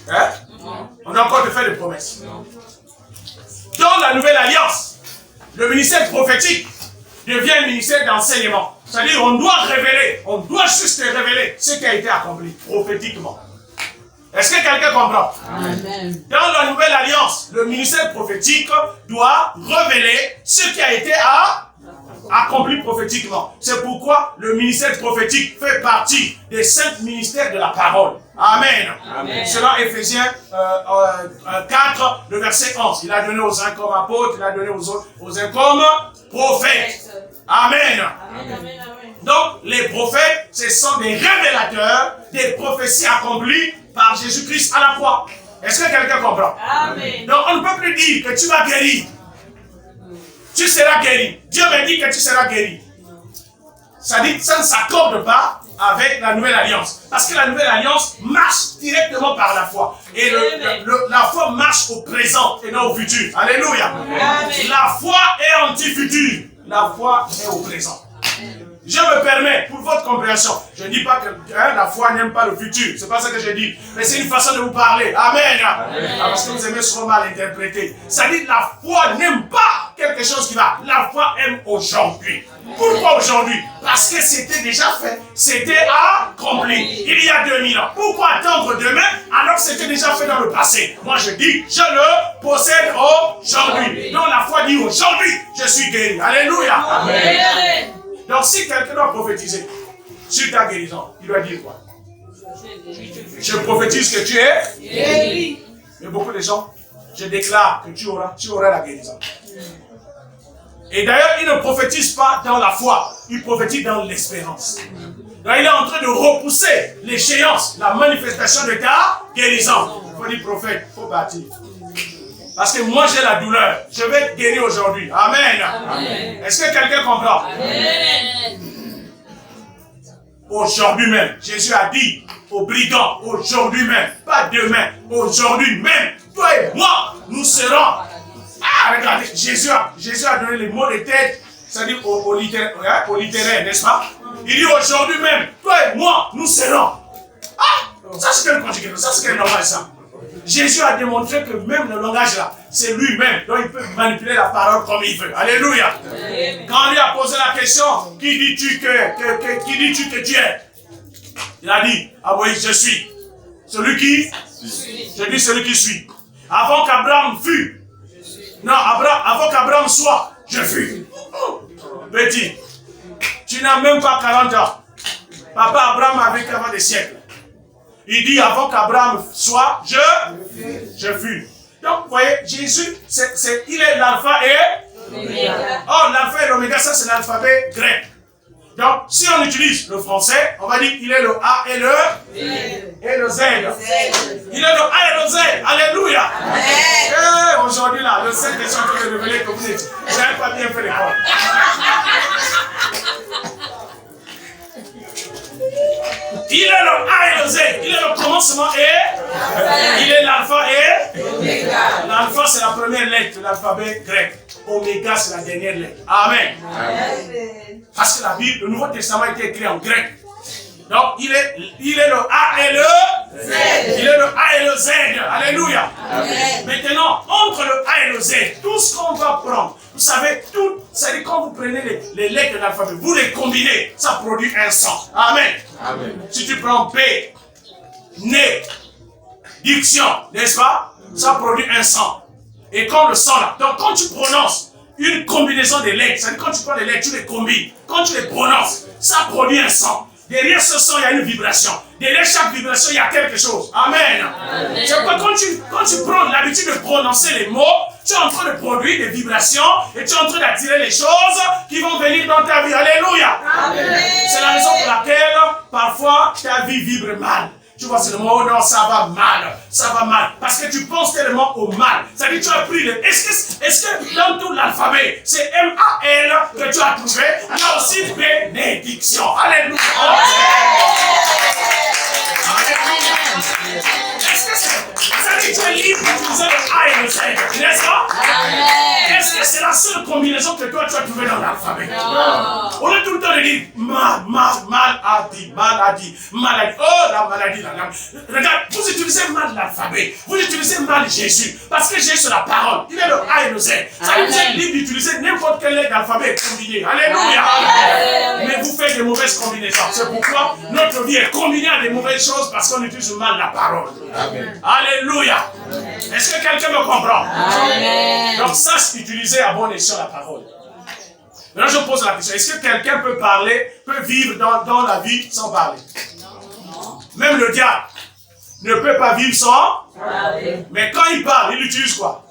Hein? Non. On doit encore te faire des promesses? Non. Dans la nouvelle alliance, le ministère prophétique devient un ministère d'enseignement. C'est-à-dire, on doit révéler, on doit juste révéler ce qui a été accompli prophétiquement. Est-ce que quelqu'un comprend? Amen. Dans la nouvelle alliance, le ministère prophétique doit révéler ce qui a été accompli prophétiquement. C'est pourquoi le ministère prophétique fait partie des 5 ministères de la parole. Amen. Amen. Selon Éphésiens 4, le verset 11. Il a donné aux uns comme apôtres, il a donné aux uns comme prophètes. Amen. Amen. Donc, les prophètes, ce sont des révélateurs des prophéties accomplies par Jésus-Christ à la croix. Est-ce que quelqu'un comprend? Amen. Donc, on ne peut plus dire que tu vas guérir. Tu seras guéri. Dieu m'a dit que tu seras guéri. Ça dit que ça ne s'accorde pas avec la nouvelle alliance. Parce que la nouvelle alliance marche directement par la foi. Et la foi marche au présent et non au futur. Alléluia. Amen. La foi est anti-futur. La foi est au présent. Je me permets, pour votre compréhension, je ne dis pas que la foi n'aime pas le futur, c'est pas ça que je dis, mais c'est une façon de vous parler. Amen. Amen. Parce que vous aimez souvent mal interpréter. Ça dit que la foi n'aime pas quelque chose qui va. La foi aime aujourd'hui. Pourquoi aujourd'hui? Parce que c'était déjà fait, c'était accompli il y a 2000 ans. Pourquoi attendre demain alors que c'était déjà fait dans le passé? Moi je dis, je le possède aujourd'hui. Donc la foi dit aujourd'hui, je suis guéri. Alléluia. Amen. Donc si quelqu'un doit prophétiser sur ta guérison, il doit dire quoi? Je prophétise que tu es guéri. Mais beaucoup de gens, je déclare que tu auras la guérison. Et d'ailleurs, il ne prophétise pas dans la foi, il prophétise dans l'espérance. Donc il est en train de repousser l'échéance, la manifestation de ta guérison. Il faut dire prophète, il faut bâtir. Parce que moi j'ai la douleur, je vais être guéri aujourd'hui. Amen. Amen. Est-ce que quelqu'un comprend? Amen. Aujourd'hui même, Jésus a dit aux brigands, aujourd'hui même, pas demain, aujourd'hui même, toi et moi, nous serons. Ah, regardez, Jésus a donné les mots de tête, c'est-à-dire au littéraire, n'est-ce pas? Il dit aujourd'hui même, toi et moi, nous serons. Ah, ça c'est quelle conjugaison, ça c'est quel normal ça. Jésus a démontré que même le langage là, c'est lui-même, donc il peut manipuler la parole comme il veut. Alléluia. Amen. Quand on lui a posé la question, qui dis-tu que tu es? Il a dit, ah oui, je suis. Celui qui? Je dis celui qui suis. Avant qu'Abraham fût. Non, avant qu'Abraham soit, je fus. Petit, tu n'as même pas 40 ans. Papa Abraham a vécu avant des siècles. Il dit avant qu'Abraham soit, je fus. Donc, vous voyez, Jésus, il est l'alpha et l'oméga. Oh, l'alpha et l'oméga, ça c'est l'alphabet grec. Donc, si on utilise le français, on va dire qu'il est le A et le Z. Il est le A et le Z. Alléluia. Et aujourd'hui là, le Saint est en train de révéler que vous n'avez pas bien fait l'école. Il est le A et le Z, il est le commencement et il est l'alpha et l'oméga. L'alpha c'est la première lettre de l'alphabet grec. Oméga c'est la dernière lettre. Amen. Amen. Parce que la Bible, le Nouveau Testament a été écrit en grec. Donc il est le A et le Z. Il est le A et le Z. Alléluia. Amen. Maintenant, entre le A et le Z, tout ce qu'on va prendre, vous savez, tout, c'est-à-dire quand vous prenez les lettres de l'alphabet, vous les combinez, ça produit un son. Amen. Amen. Si tu prends P, nez, diction, n'est-ce pas? Ça produit un son. Et quand le son là, donc quand tu prononces une combinaison des lettres, c'est-à-dire quand tu prends les lettres, tu les combines, quand tu les prononces, ça produit un son. Derrière ce son, il y a une vibration. Derrière chaque vibration, il y a quelque chose. Amen. Amen. C'est pourquoi quand tu prends l'habitude de prononcer les mots, tu es en train de produire des vibrations et tu es en train d'attirer les choses qui vont venir dans ta vie. Alléluia. C'est la raison pour laquelle, parfois, ta vie vibre mal. Tu vois, c'est le mot, non, ça va mal. Parce que tu penses tellement au mal. C'est-à-dire que tu as pris le... Est-ce que dans tout l'alphabet, c'est M-A-L que tu as trouvé? Il y a aussi bénédiction. Alléluia. Est-ce que c'est-à-dire que tu es libre d'utiliser le A et le Z, n'est-ce pas? Est-ce que c'est la seule combinaison que toi tu as trouvée dans l'alphabet? Au lieu tout le temps de allez dire maladie, maladie. Oh, la maladie, regarde, vous utilisez mal l'alphabet. Vous utilisez mal Jésus. Parce que Jésus, c'est la parole. Il est le A et le Z. Ça vous êtes libre d'utiliser n'importe quelle lettre d'alphabet combiné. Alléluia. Mais vous faites des mauvaises combinaisons. C'est pourquoi notre vie est combinée à des mauvaises choses parce qu'on utilise mal la parole. Amen. Alléluia. Est-ce que quelqu'un me comprend? Amen. Donc, sache utiliser à bon escient la parole. Maintenant, je pose la question. Est-ce que quelqu'un peut parler, peut vivre dans la vie sans parler? Même le diable ne peut pas vivre sans parler. Mais quand il parle, il utilise quoi?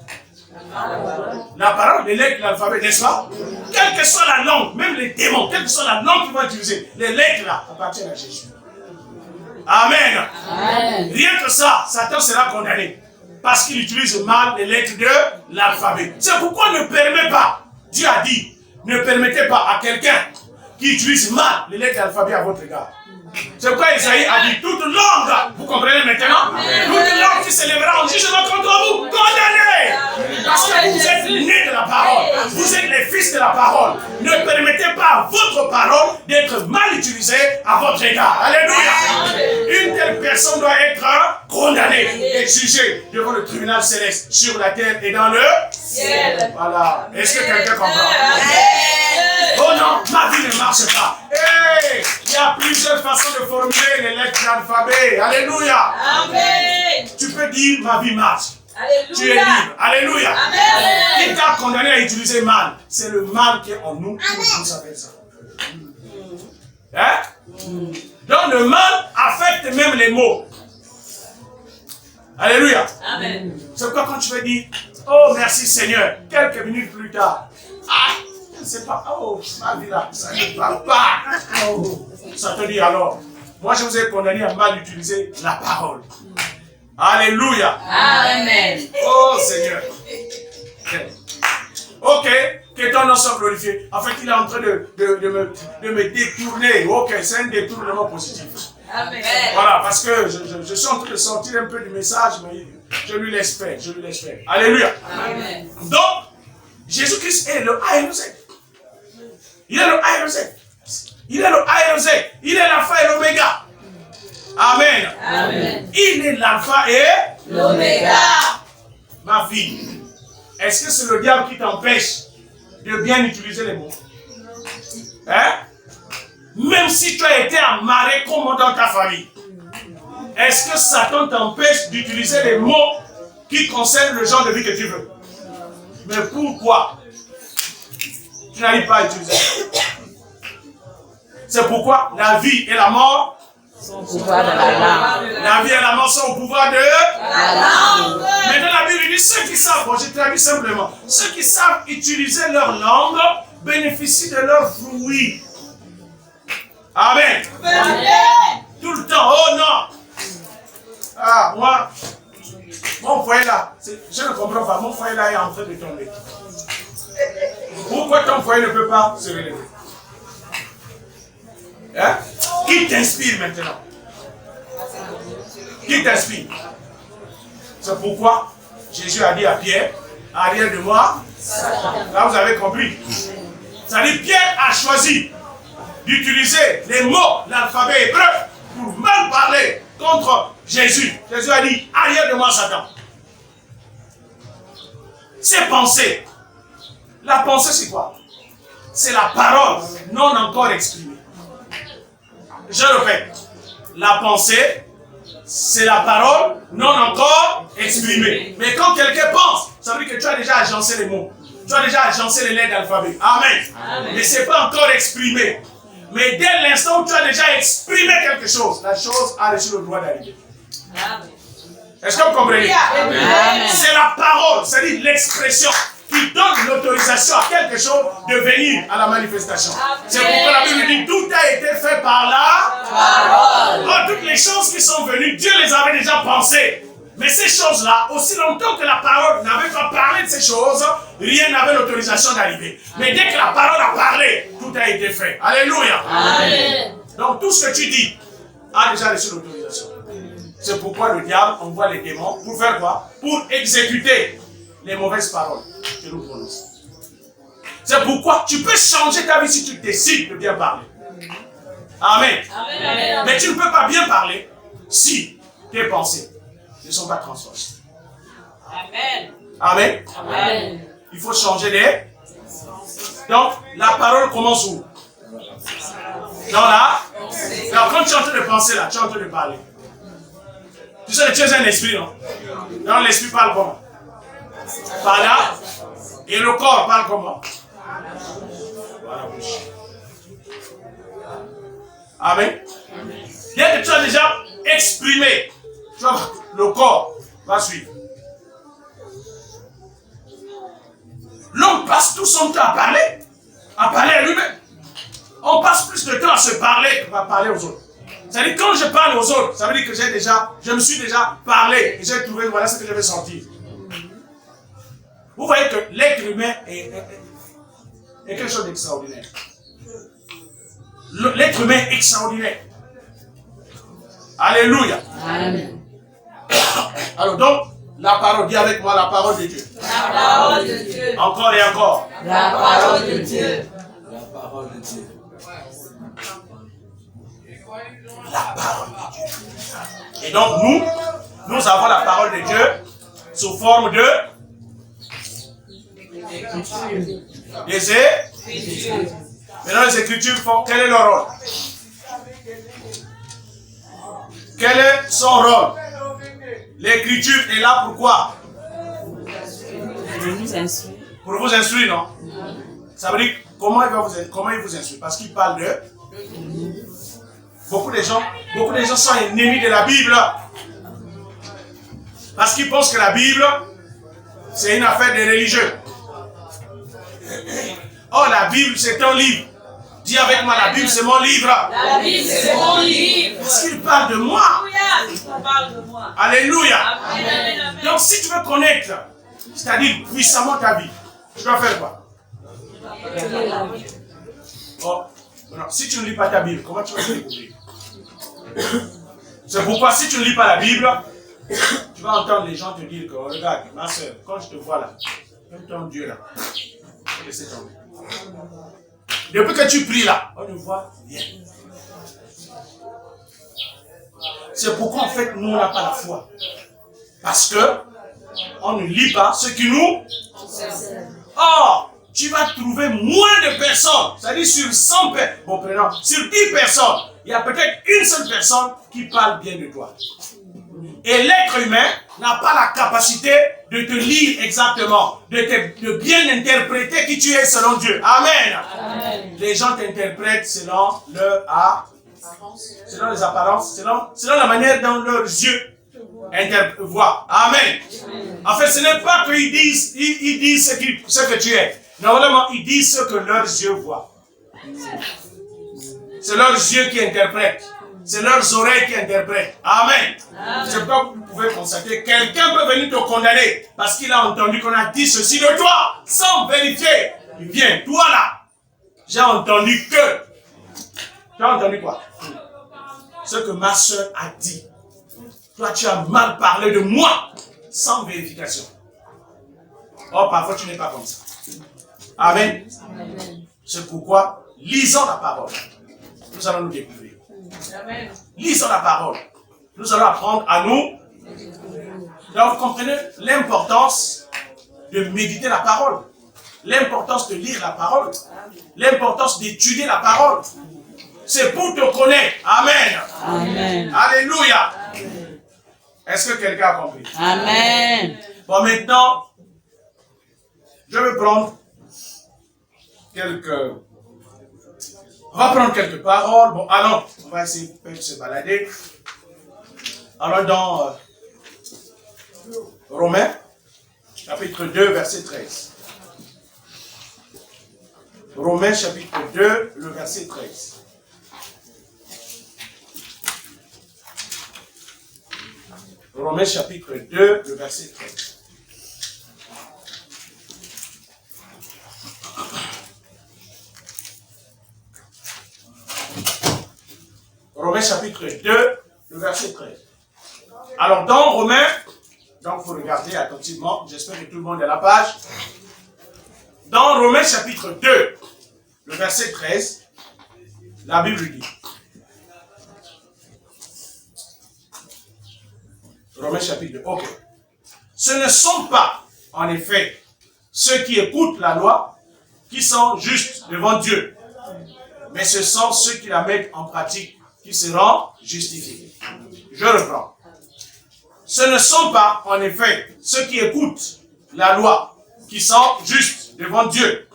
La parole, les lettres, l'alphabet, n'est-ce pas? Quelle que soit la langue, même les démons, quelle que soit la langue qu'ils vont utiliser, les lettres là appartiennent à Jésus. Amen. Amen. Rien que ça, Satan sera condamné. Parce qu'il utilise mal les lettres de l'alphabet. C'est pourquoi ne permet pas, Dieu a dit, ne permettez pas à quelqu'un qui utilise mal les lettres de l'alphabet à votre égard. C'est pourquoi Isaïe a dit toute langue, vous comprenez maintenant? Toute langue qui s'élèvera en jugement contre vous, condamnez! Parce que vous êtes nés de la parole, vous êtes les fils de la parole. Ne permettez pas à votre parole d'être mal utilisée à votre égard. Alléluia! Une telle personne doit être condamnée et jugée devant le tribunal céleste sur la terre et dans le ciel. Voilà. Est-ce que quelqu'un comprend? Oh non, ma vie ne marche pas. Hey, il y a plusieurs façons de formuler les lettres de l'alphabet. Alléluia. Amen. Tu peux dire ma vie marche. Alléluia. Tu es libre. Alléluia. Amen. Qui t'a condamné à utiliser mal? C'est le mal qui est en nous. Vous savez ça. Hein? Donc le mal affecte même les mots. Alléluia. Amen. C'est pourquoi quand tu veux dire oh merci Seigneur, quelques minutes plus tard, je ne sais pas, oh ma vie là, ça ne va pas. Oh, ça te dit alors, moi je vous ai condamné à mal utiliser la parole. Alléluia. Amen. Oh Seigneur. Ok, que ton nom soit glorifié. En fait, il est en train de me détourner. Ok, c'est un détournement positif. Amen. Voilà, parce que je suis en train de sortir un peu du message, mais je lui laisse faire, je lui laisse faire. Alléluia. Amen. Donc, Jésus-Christ est le A et le Z. Il est le A et le Z. Il est le A et le Z. Il est l'alpha et l'oméga. Amen. Amen. Il est l'alpha et l'oméga. Ma fille, est-ce que c'est le diable qui t'empêche de bien utiliser les mots? Hein? Même si tu as été amarré comme dans ta famille, est-ce que Satan t'empêche d'utiliser les mots qui concernent le genre de vie que tu veux? Mais pourquoi tu n'arrives pas à utiliser? C'est pourquoi la vie et la mort sont au pouvoir de la langue. La vie et la mort sont au pouvoir de la langue. Maintenant la Bible dit ceux qui savent, bon, je traduis simplement, ceux qui savent utiliser leur langue bénéficient de leurs fruits. Amen. Amen. Tout le temps, oh non. Ah, moi, mon foyer là, je ne comprends pas, mon foyer là est en train de tomber. Pourquoi ton foyer ne peut pas se relever? Hein? Qui t'inspire maintenant? Qui t'inspire? C'est pourquoi Jésus a dit à Pierre, arrière de moi, là vous avez compris. Ça dit Pierre a choisi d'utiliser les mots, l'alphabet hébreu, pour mal parler contre Jésus. Jésus a dit, arrière de moi Satan. Ces pensées, la pensée c'est quoi? C'est la parole non encore exprimée. Je répète, la pensée, c'est la parole non encore exprimée. Mais quand quelqu'un pense, ça veut dire que tu as déjà agencé les mots. Tu as déjà agencé les lettres d'alphabet. Amen. Amen. Mais ce n'est pas encore exprimé. Mais dès l'instant où tu as déjà exprimé quelque chose, la chose a reçu le droit d'arriver. Est-ce que vous comprenez? C'est la parole, c'est-à-dire l'expression qui donne l'autorisation à quelque chose de venir à la manifestation. C'est pourquoi la Bible dit tout a été fait par la parole. Oh, toutes les choses qui sont venues, Dieu les avait déjà pensées. Mais ces choses-là, aussi longtemps que la parole n'avait pas parlé de ces choses, rien n'avait l'autorisation d'arriver. Mais dès que la parole a parlé, tout a été fait. Alléluia. Amen. Donc tout ce que tu dis a déjà reçu l'autorisation. C'est pourquoi le diable envoie les démons pour faire quoi? Pour exécuter les mauvaises paroles que nous prononçons. C'est pourquoi tu peux changer ta vie si tu décides de bien parler. Amen. Amen. Mais tu ne peux pas bien parler si tes pensées ne sont pas transformées. Amen. Amen. Amen. Il faut changer les... Donc, la parole commence où? Dans la... Alors, quand tu es en train de penser là, tu es en train de parler. Tu sais que tu es un esprit, non? Donc, l'esprit parle comment? Par là. Et le corps parle comment? Par la bouche. Amen. Bien que tu as déjà exprimé, tu vois, le corps va suivre. L'homme passe tout son temps à parler à lui-même. On passe plus de temps à se parler qu'à parler aux autres. C'est-à-dire quand je parle aux autres, ça veut dire que je me suis déjà parlé et j'ai trouvé, voilà ce que je vais sortir. Vous voyez que l'être humain est quelque chose d'extraordinaire. L'être humain est extraordinaire. Alléluia. Amen. Alors donc, la parole, dis avec moi la parole de Dieu. La parole de Dieu. Encore et encore. La parole de Dieu. La parole de Dieu. La parole de Dieu. Et donc nous avons la parole de Dieu sous forme de des Écritures. Maintenant les Écritures font, quel est leur rôle? Quel est son rôle? L'Écriture est là pourquoi? Je nous instruis. Pour vous instruire, non? Ça veut dire comment il vous instruit? Parce qu'il parle de... Beaucoup de gens sont ennemis de la Bible. Parce qu'ils pensent que la Bible, c'est une affaire de religieux. Oh, la Bible, c'est un livre. Dis avec moi, la Bible, c'est mon livre. La Bible, c'est mon livre. Parce qu'il parle de moi. Alléluia. Il parle de moi. Alléluia. Amen. Amen. Donc, si tu veux connaître, c'est-à-dire puissamment ta vie, tu dois faire quoi? Oh, non, si tu ne lis pas ta Bible, comment tu vas te découvrir? C'est pourquoi si tu ne lis pas la Bible, tu vas entendre les gens te dire que, oh, regarde, ma soeur, quand je te vois là, même ton Dieu là, laissez tomber. Depuis que tu pries là, on ne voit rien. C'est pourquoi en fait nous on n'a pas la foi. Parce que on ne lit pas ce qui nous... Or, tu vas trouver moins de personnes, c'est-à-dire sur 100 personnes, bon prenons, sur 10 personnes, il y a peut-être une seule personne qui parle bien de toi. Et l'être humain n'a pas la capacité de te lire exactement, de bien interpréter qui tu es selon Dieu. Amen. Amen. Les gens t'interprètent selon selon les apparences, selon la manière dont leurs yeux voient. Amen. En fait, ce n'est pas qu'ils disent, ils disent ce que tu es. Normalement, ils disent ce que leurs yeux voient. C'est leurs yeux qui interprètent. C'est leurs oreilles qui interprètent. Amen. C'est pourquoi vous pouvez constater, quelqu'un peut venir te condamner parce qu'il a entendu qu'on a dit ceci de toi, sans vérifier. Il vient, toi là, j'ai entendu que. Tu as entendu quoi? Ce que ma soeur a dit. Toi, tu as mal parlé de moi, sans vérification. Or, parfois, tu n'es pas comme ça. Amen. C'est pourquoi, lisons la parole. Nous allons nous découvrir. Amen. Lisons la parole. Nous allons apprendre à nous. Donc, vous comprenez l'importance de méditer la parole. L'importance de lire la parole. L'importance d'étudier la parole. C'est pour te connaître. Amen. Amen. Alléluia. Est-ce que quelqu'un a compris? Amen. Bon, maintenant, je vais prendre on va prendre quelques paroles. Bon, allons, on va essayer de se balader. Alors, dans Romains, chapitre 2, verset 13. Romains, chapitre 2, le verset 13. Romains, chapitre 2, le verset 13. Romains chapitre 2, le verset 13. Alors dans Romains, donc il faut regarder attentivement, j'espère que tout le monde est à la page. Dans Romains chapitre 2, le verset 13, la Bible dit, Romains chapitre 2. Ok. Ce ne sont pas, en effet, ceux qui écoutent la loi qui sont justes devant Dieu, mais ce sont ceux qui la mettent en pratique qui seront justifiés. Je reprends. Ce ne sont pas, en effet, ceux qui écoutent la loi qui sont justes devant Dieu,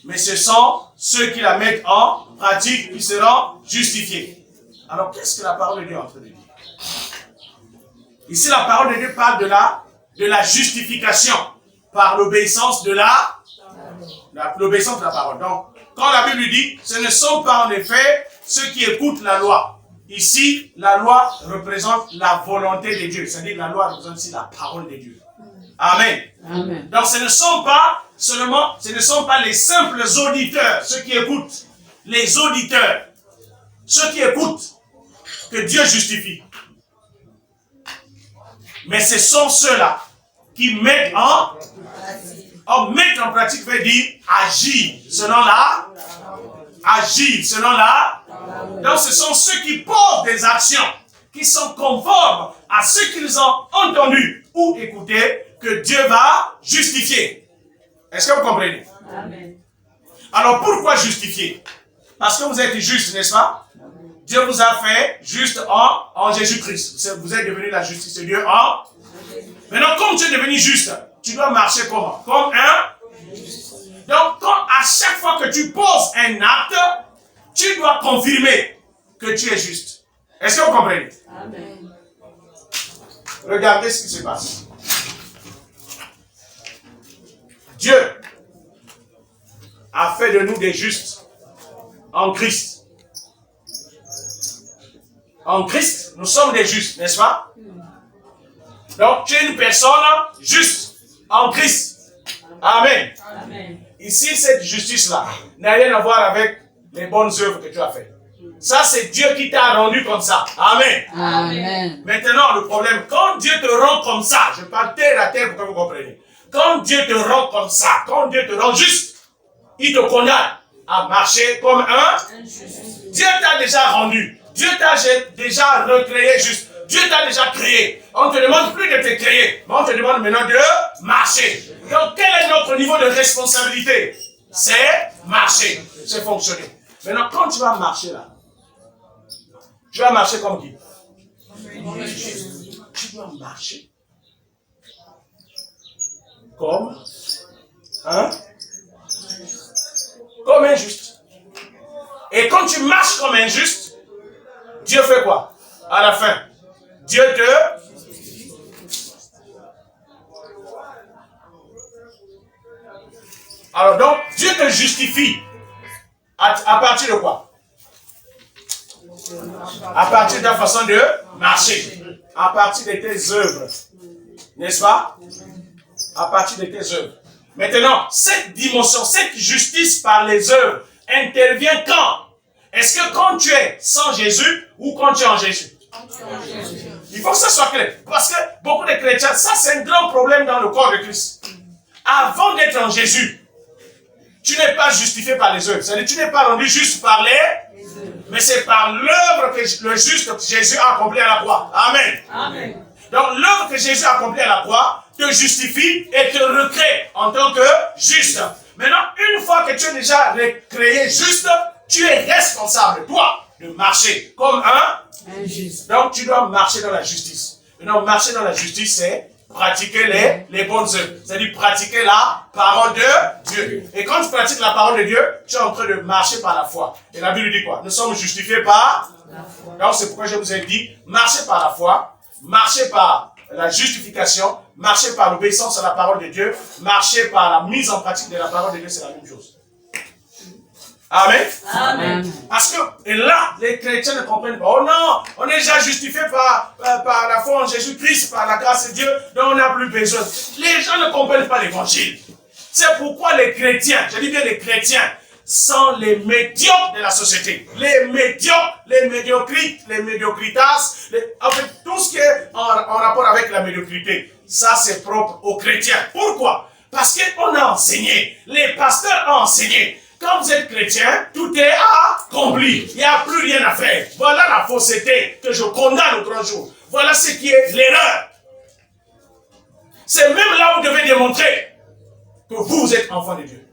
mais ce sont ceux qui la mettent en pratique qui seront justifiés. Alors, qu'est-ce que la parole de Dieu est en train de dire? Ici, la parole de Dieu parle de la justification par l'obéissance de l'obéissance de la parole. Donc, quand la Bible dit, ce ne sont pas en effet ceux qui écoutent la loi. Ici, la loi représente la volonté de Dieu. C'est-à-dire la loi représente ici la parole de Dieu. Amen. Amen. Donc, ce ne sont pas les simples auditeurs, ceux qui écoutent, les auditeurs, ceux qui écoutent, que Dieu justifie. Mais ce sont ceux-là qui mettent en pratique, veut dire agir selon la. Donc ce sont ceux qui posent des actions qui sont conformes à ce qu'ils ont entendu ou écouté que Dieu va justifier. Est-ce que vous comprenez? Amen. Alors pourquoi justifier? Parce que vous êtes juste, n'est-ce pas? Dieu vous a fait juste en Jésus-Christ. Vous êtes devenu la justice de Dieu en. Maintenant, comme tu es devenu juste, tu dois marcher comment? Comme un. Donc, à chaque fois que tu poses un acte, tu dois confirmer que tu es juste. Est-ce que vous comprenez? Amen. Regardez ce qui se passe. Dieu a fait de nous des justes en Christ. En Christ, nous sommes des justes, n'est-ce pas? Donc, tu es une personne juste en Christ. Amen. Amen. Ici, cette justice-là n'a rien à voir avec les bonnes œuvres que tu as faites. Ça, c'est Dieu qui t'a rendu comme ça. Amen. Amen. Maintenant, le problème, quand Dieu te rend comme ça, je parle terre à terre pour que vous compreniez. Quand Dieu te rend comme ça, quand Dieu te rend juste, il te condamne à marcher comme un. Dieu t'a déjà rendu. Dieu t'a déjà recréé juste. Dieu t'a déjà créé. On ne te demande plus de te créer, mais on te demande maintenant de marcher. Donc, quel est notre niveau de responsabilité? C'est marcher, c'est fonctionner. Maintenant, quand tu vas marcher là, tu vas marcher comme qui? Tu dois marcher comme comme un juste. Et quand tu marches comme un juste, Dieu fait quoi? À la fin, Dieu te... Alors donc, Dieu te justifie à partir de quoi? À partir de ta façon de marcher. À partir de tes œuvres. N'est-ce pas? À partir de tes œuvres. Maintenant, cette dimension, cette justice par les œuvres intervient quand? Est-ce que quand tu es sans Jésus ou quand tu es en Jésus? Il faut que ça soit clair. Parce que beaucoup de chrétiens, ça c'est un grand problème dans le corps de Christ. Avant d'être en Jésus, tu n'es pas justifié par les œuvres. C'est-à-dire tu n'es pas rendu juste par les œuvres. Mais c'est par l'œuvre que le juste que Jésus a accompli à la croix. Amen. Amen. Donc l'œuvre que Jésus a accomplie à la croix te justifie et te recrée en tant que juste. Maintenant, une fois que tu es déjà recréé juste, tu es responsable, toi, de marcher comme un juste. Donc tu dois marcher dans la justice. Maintenant, marcher dans la justice, c'est pratiquer les bonnes œuvres. C'est-à-dire pratiquer la parole de Dieu. Et quand tu pratiques la parole de Dieu, tu es en train de marcher par la foi. Et la Bible dit quoi? Nous sommes justifiés par la foi. Donc c'est pourquoi je vous ai dit, marchez par la foi, marchez par la justification, marchez par l'obéissance à la parole de Dieu, marchez par la mise en pratique de la parole de Dieu, c'est la même chose. Amen. Amen. Parce que et là, les chrétiens ne comprennent pas. Oh non, on est déjà justifié par la foi en Jésus-Christ, par la grâce de Dieu, donc on n'a plus besoin. Les gens ne comprennent pas l'évangile. C'est pourquoi les chrétiens, je dis bien les chrétiens, sont les médiocres de la société. Les médiocres, les médiocrites, les médiocritas, en fait, tout ce qui est en rapport avec la médiocrité, ça c'est propre aux chrétiens. Pourquoi? Parce qu'on a enseigné, les pasteurs ont enseigné. Quand vous êtes chrétien, tout est accompli. Il n'y a plus rien à faire. Voilà la fausseté que je condamne au grand jour. Voilà ce qui est l'erreur. C'est même là où vous devez démontrer que vous êtes enfant de Dieu.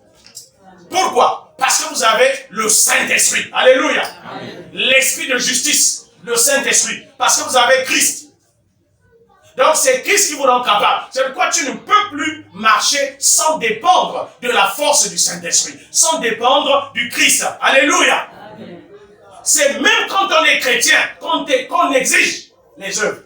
Pourquoi? Parce que vous avez le Saint-Esprit. Alléluia. L'Esprit de justice, le Saint-Esprit. Parce que vous avez Christ. Donc c'est Christ qui vous rend capable. C'est pourquoi tu ne peux plus marcher sans dépendre de la force du Saint-Esprit. Sans dépendre du Christ. Alléluia. C'est même quand on est chrétien qu'on exige les œuvres.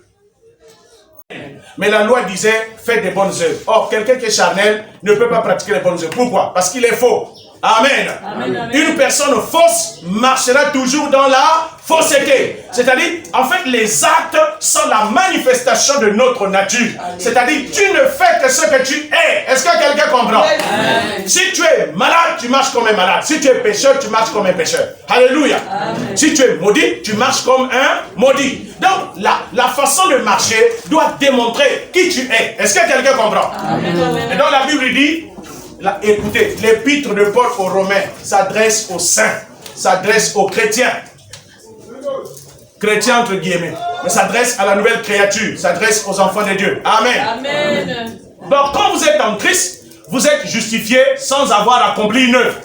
Mais la loi disait, faites des bonnes œuvres. Or, quelqu'un qui est charnel ne peut pas pratiquer les bonnes œuvres. Pourquoi? Parce qu'il est faux. Amen. Amen. Une personne fausse marchera toujours dans la fausseté. C'est-à-dire, en fait, les actes sont la manifestation de notre nature. C'est-à-dire, tu ne fais que ce que tu es. Est-ce que quelqu'un comprend? Amen. Si tu es malade, tu marches comme un malade. Si tu es pécheur, tu marches comme un pécheur. Alléluia. Amen. Si tu es maudit, tu marches comme un maudit. Donc, la façon de marcher doit démontrer qui tu es. Est-ce que quelqu'un comprend? Amen. Et donc, la Bible dit, là, écoutez, l'épître de Paul aux Romains s'adresse aux saints, s'adresse aux chrétiens. Chrétiens entre guillemets. Mais s'adresse à la nouvelle créature, s'adresse aux enfants de Dieu. Amen. Amen. Donc quand vous êtes en Christ, vous êtes justifié sans avoir accompli une œuvre.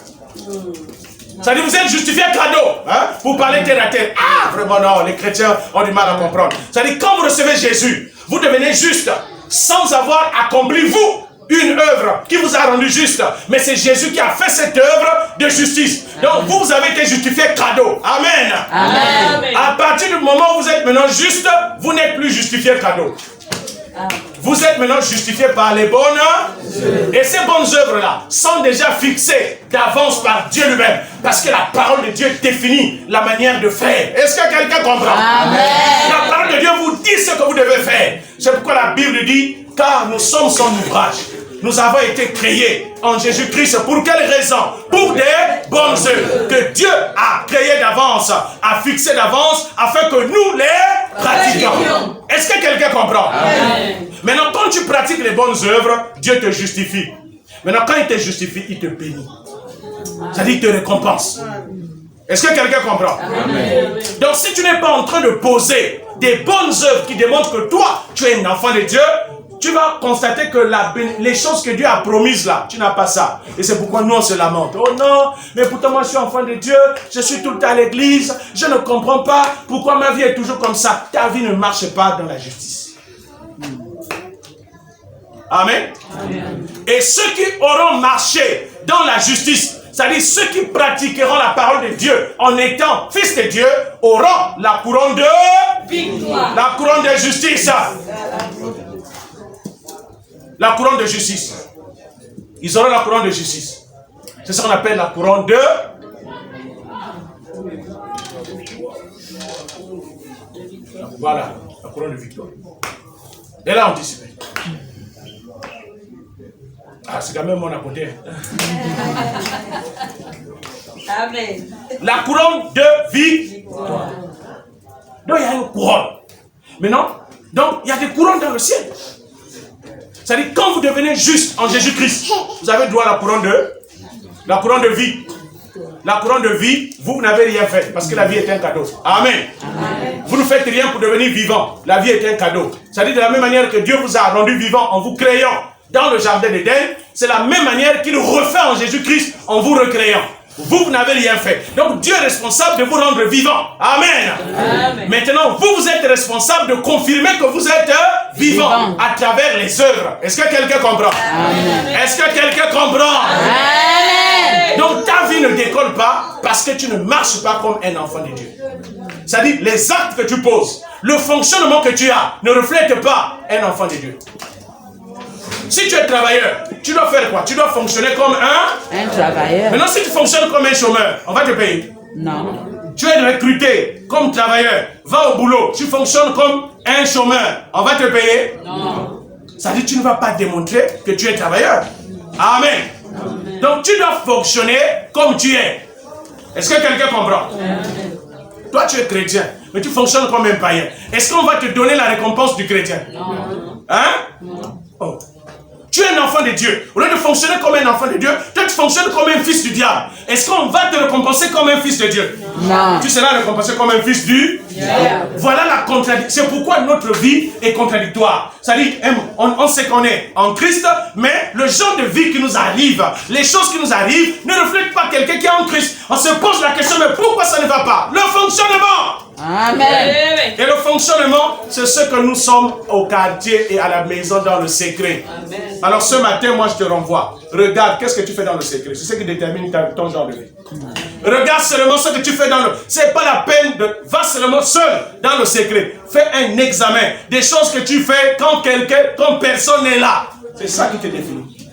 C'est-à-dire vous êtes justifié cadeau. Hein? Vous parlez terre à terre. Ah, vraiment non, les chrétiens ont du mal à comprendre. C'est-à-dire quand vous recevez Jésus, vous devenez juste sans avoir accompli vous une œuvre qui vous a rendu juste. Mais c'est Jésus qui a fait cette œuvre de justice. Donc vous avez été justifié cadeau. Amen. Amen. À partir du moment où vous êtes maintenant juste, vous n'êtes plus justifié cadeau. Vous êtes maintenant justifié par les bonnes œuvres. Et ces bonnes œuvres-là sont déjà fixées d'avance par Dieu lui-même. Parce que la parole de Dieu définit la manière de faire. Est-ce que quelqu'un comprend? Amen. La parole de Dieu vous dit ce que vous devez faire. C'est pourquoi la Bible dit, car nous sommes son ouvrage. Nous avons été créés en Jésus-Christ. Pour quelle raison? Pour des bonnes œuvres que Dieu a créées d'avance, a fixées d'avance, afin que nous les pratiquions. Est-ce que quelqu'un comprend? Amen. Maintenant, quand tu pratiques les bonnes œuvres, Dieu te justifie. Maintenant, quand il te justifie, il te bénit. C'est-à-dire qu'il te récompense. Est-ce que quelqu'un comprend? Amen. Donc, si tu n'es pas en train de poser des bonnes œuvres qui démontrent que toi, tu es un enfant de Dieu, tu vas constater que les choses que Dieu a promises là, tu n'as pas ça. Et c'est pourquoi nous on se lamente. Oh non, mais pourtant moi je suis enfant de Dieu, je suis tout le temps à l'église, je ne comprends pas pourquoi ma vie est toujours comme ça. Ta vie ne marche pas dans la justice. Amen. Amen. Et ceux qui auront marché dans la justice, c'est-à-dire ceux qui pratiqueront la parole de Dieu en étant fils de Dieu, auront la couronne de victoire, la couronne de justice. La couronne de justice. Ils auront la couronne de justice. C'est ce qu'on appelle la couronne de... Voilà, la couronne de victoire. Et là, on dit... Ah, c'est quand même mon à côté. Amen. La couronne de victoire. Donc, il y a une couronne. Mais non, donc, il y a des couronnes dans le ciel. C'est-à-dire, quand vous devenez juste en Jésus-Christ, vous avez droit à la couronne de vie. La couronne de vie, vous n'avez rien fait, parce que la vie est un cadeau. Amen. Amen. Vous ne faites rien pour devenir vivant. La vie est un cadeau. C'est-à-dire, de la même manière que Dieu vous a rendu vivant en vous créant dans le jardin d'Éden, c'est la même manière qu'il refait en Jésus-Christ en vous recréant. Vous n'avez rien fait. Donc Dieu est responsable de vous rendre vivant. Amen. Amen. Maintenant, vous êtes responsable de confirmer que vous êtes vivant à travers les œuvres. Est-ce que quelqu'un comprend? Amen. Est-ce que quelqu'un comprend? Amen. Donc ta vie ne décolle pas parce que tu ne marches pas comme un enfant de Dieu. C'est-à-dire, les actes que tu poses, le fonctionnement que tu as ne reflète pas un enfant de Dieu. Si tu es travailleur, tu dois faire quoi? Tu dois fonctionner comme un travailleur. Maintenant, si tu fonctionnes comme un chômeur, on va te payer? Non. Tu es recruté comme travailleur, va au boulot, tu fonctionnes comme un chômeur, on va te payer? Non. Ça veut dire que tu ne vas pas démontrer que tu es travailleur. Amen. Amen. Donc, tu dois fonctionner comme tu es. Est-ce que quelqu'un comprend? Amen. Toi, tu es chrétien, mais tu fonctionnes comme un païen. Est-ce qu'on va te donner la récompense du chrétien? Non. Hein? Non. Oh. Tu es un enfant de Dieu. Au lieu de fonctionner comme un enfant de Dieu, toi tu fonctionnes comme un fils du diable. Est-ce qu'on va te récompenser comme un fils de Dieu? Non. Tu seras récompensé comme un fils du diable. Voilà la contradiction. C'est pourquoi notre vie est contradictoire. C'est-à-dire, on sait qu'on est en Christ, mais le genre de vie qui nous arrive, les choses qui nous arrivent, ne reflètent pas quelqu'un qui est en Christ. On se pose la question, mais pourquoi ça ne va pas? Le fonctionnement. Amen. Et le fonctionnement, c'est ce que nous sommes au quartier et à la maison dans le secret. Amen. Alors ce matin, moi je te renvoie. Regarde, qu'est-ce que tu fais dans le secret? C'est ce qui détermine ton genre de vie. Regarde seulement ce que tu fais dans le... C'est pas la peine de... Va seulement seul dans le secret. Fais un examen des choses que tu fais quand personne n'est là. C'est ça qui te définit.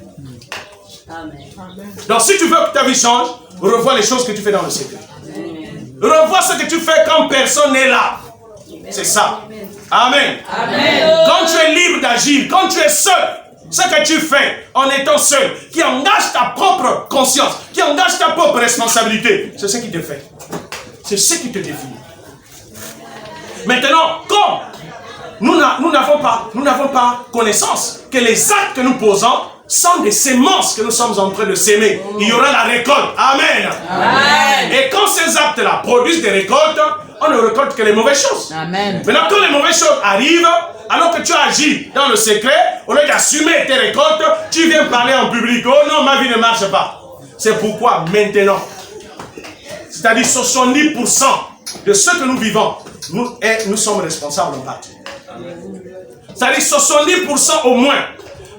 Amen. Donc si tu veux que ta vie change, revois les choses que tu fais dans le secret. Revois ce que tu fais quand personne n'est là. C'est ça. Amen. Amen. Quand tu es libre d'agir, quand tu es seul, ce que tu fais en étant seul, qui engage ta propre conscience, qui engage ta propre responsabilité, c'est ce qui te fait. C'est ce qui te définit. Maintenant, comme nous n'avons pas connaissance que les actes que nous posons sont des semences que nous sommes en train de s'aimer. Il y aura la récolte. Amen. Amen. Et quand ces actes-là produisent des récoltes, on ne récolte que les mauvaises choses. Amen. Maintenant, quand les mauvaises choses arrivent, alors que tu agis dans le secret, au lieu d'assumer tes récoltes, tu viens parler en public. Oh non, ma vie ne marche pas. C'est pourquoi maintenant, c'est-à-dire 70% de ce que nous vivons, nous sommes responsables en partie. C'est-à-dire 70% au moins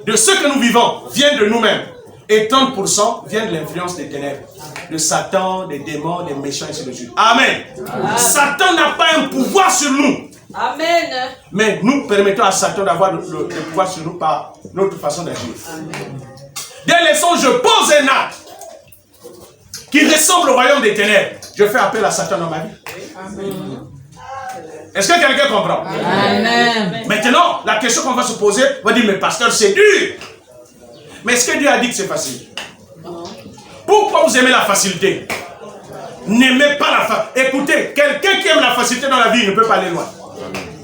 de ce que nous vivons vient de nous-mêmes. Et 30% vient de l'influence des ténèbres, de Satan, des démons, des méchants, et ainsi de suite. Amen. Amen. Satan n'a pas un pouvoir sur nous. Amen. Mais nous permettons à Satan d'avoir le pouvoir sur nous par notre façon d'agir. Dès l'instant où je pose un acte qui ressemble au royaume des ténèbres, je fais appel à Satan dans ma vie. Amen. Est-ce que quelqu'un comprend? Amen. Maintenant, la question qu'on va se poser, on va dire, mais pasteur, c'est dur. Mais est-ce que Dieu a dit que c'est facile? Pourquoi vous aimez la facilité? N'aimez pas la facilité. Écoutez, quelqu'un qui aime la facilité dans la vie ne peut pas aller loin.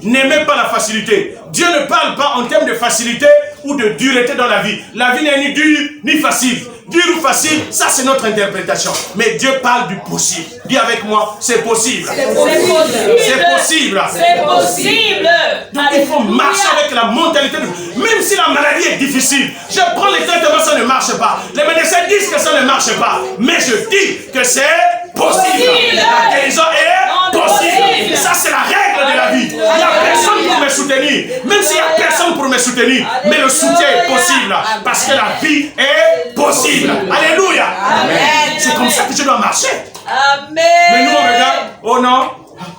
N'aimez pas la facilité. Dieu ne parle pas en termes de facilité ou de dureté dans la vie. La vie n'est ni dure ni facile. Dur ou facile, ça c'est notre interprétation. Mais Dieu parle du possible. Dis avec moi, c'est possible. C'est possible. C'est possible. C'est possible. Donc il faut marcher avec la mentalité de... Même si la maladie est difficile, je prends les traitements, ça ne marche pas. Les médecins disent que ça ne marche pas. Mais je dis que c'est possible. La guérison est possible. Ça c'est la règle de la vie. Il n'y a personne pour me soutenir. Même s'il n'y a personne pour me soutenir. Mais le soutien est possible. Parce que la vie est possible. Alléluia. C'est comme ça que je dois marcher. Amen. Mais nous on regarde, oh non,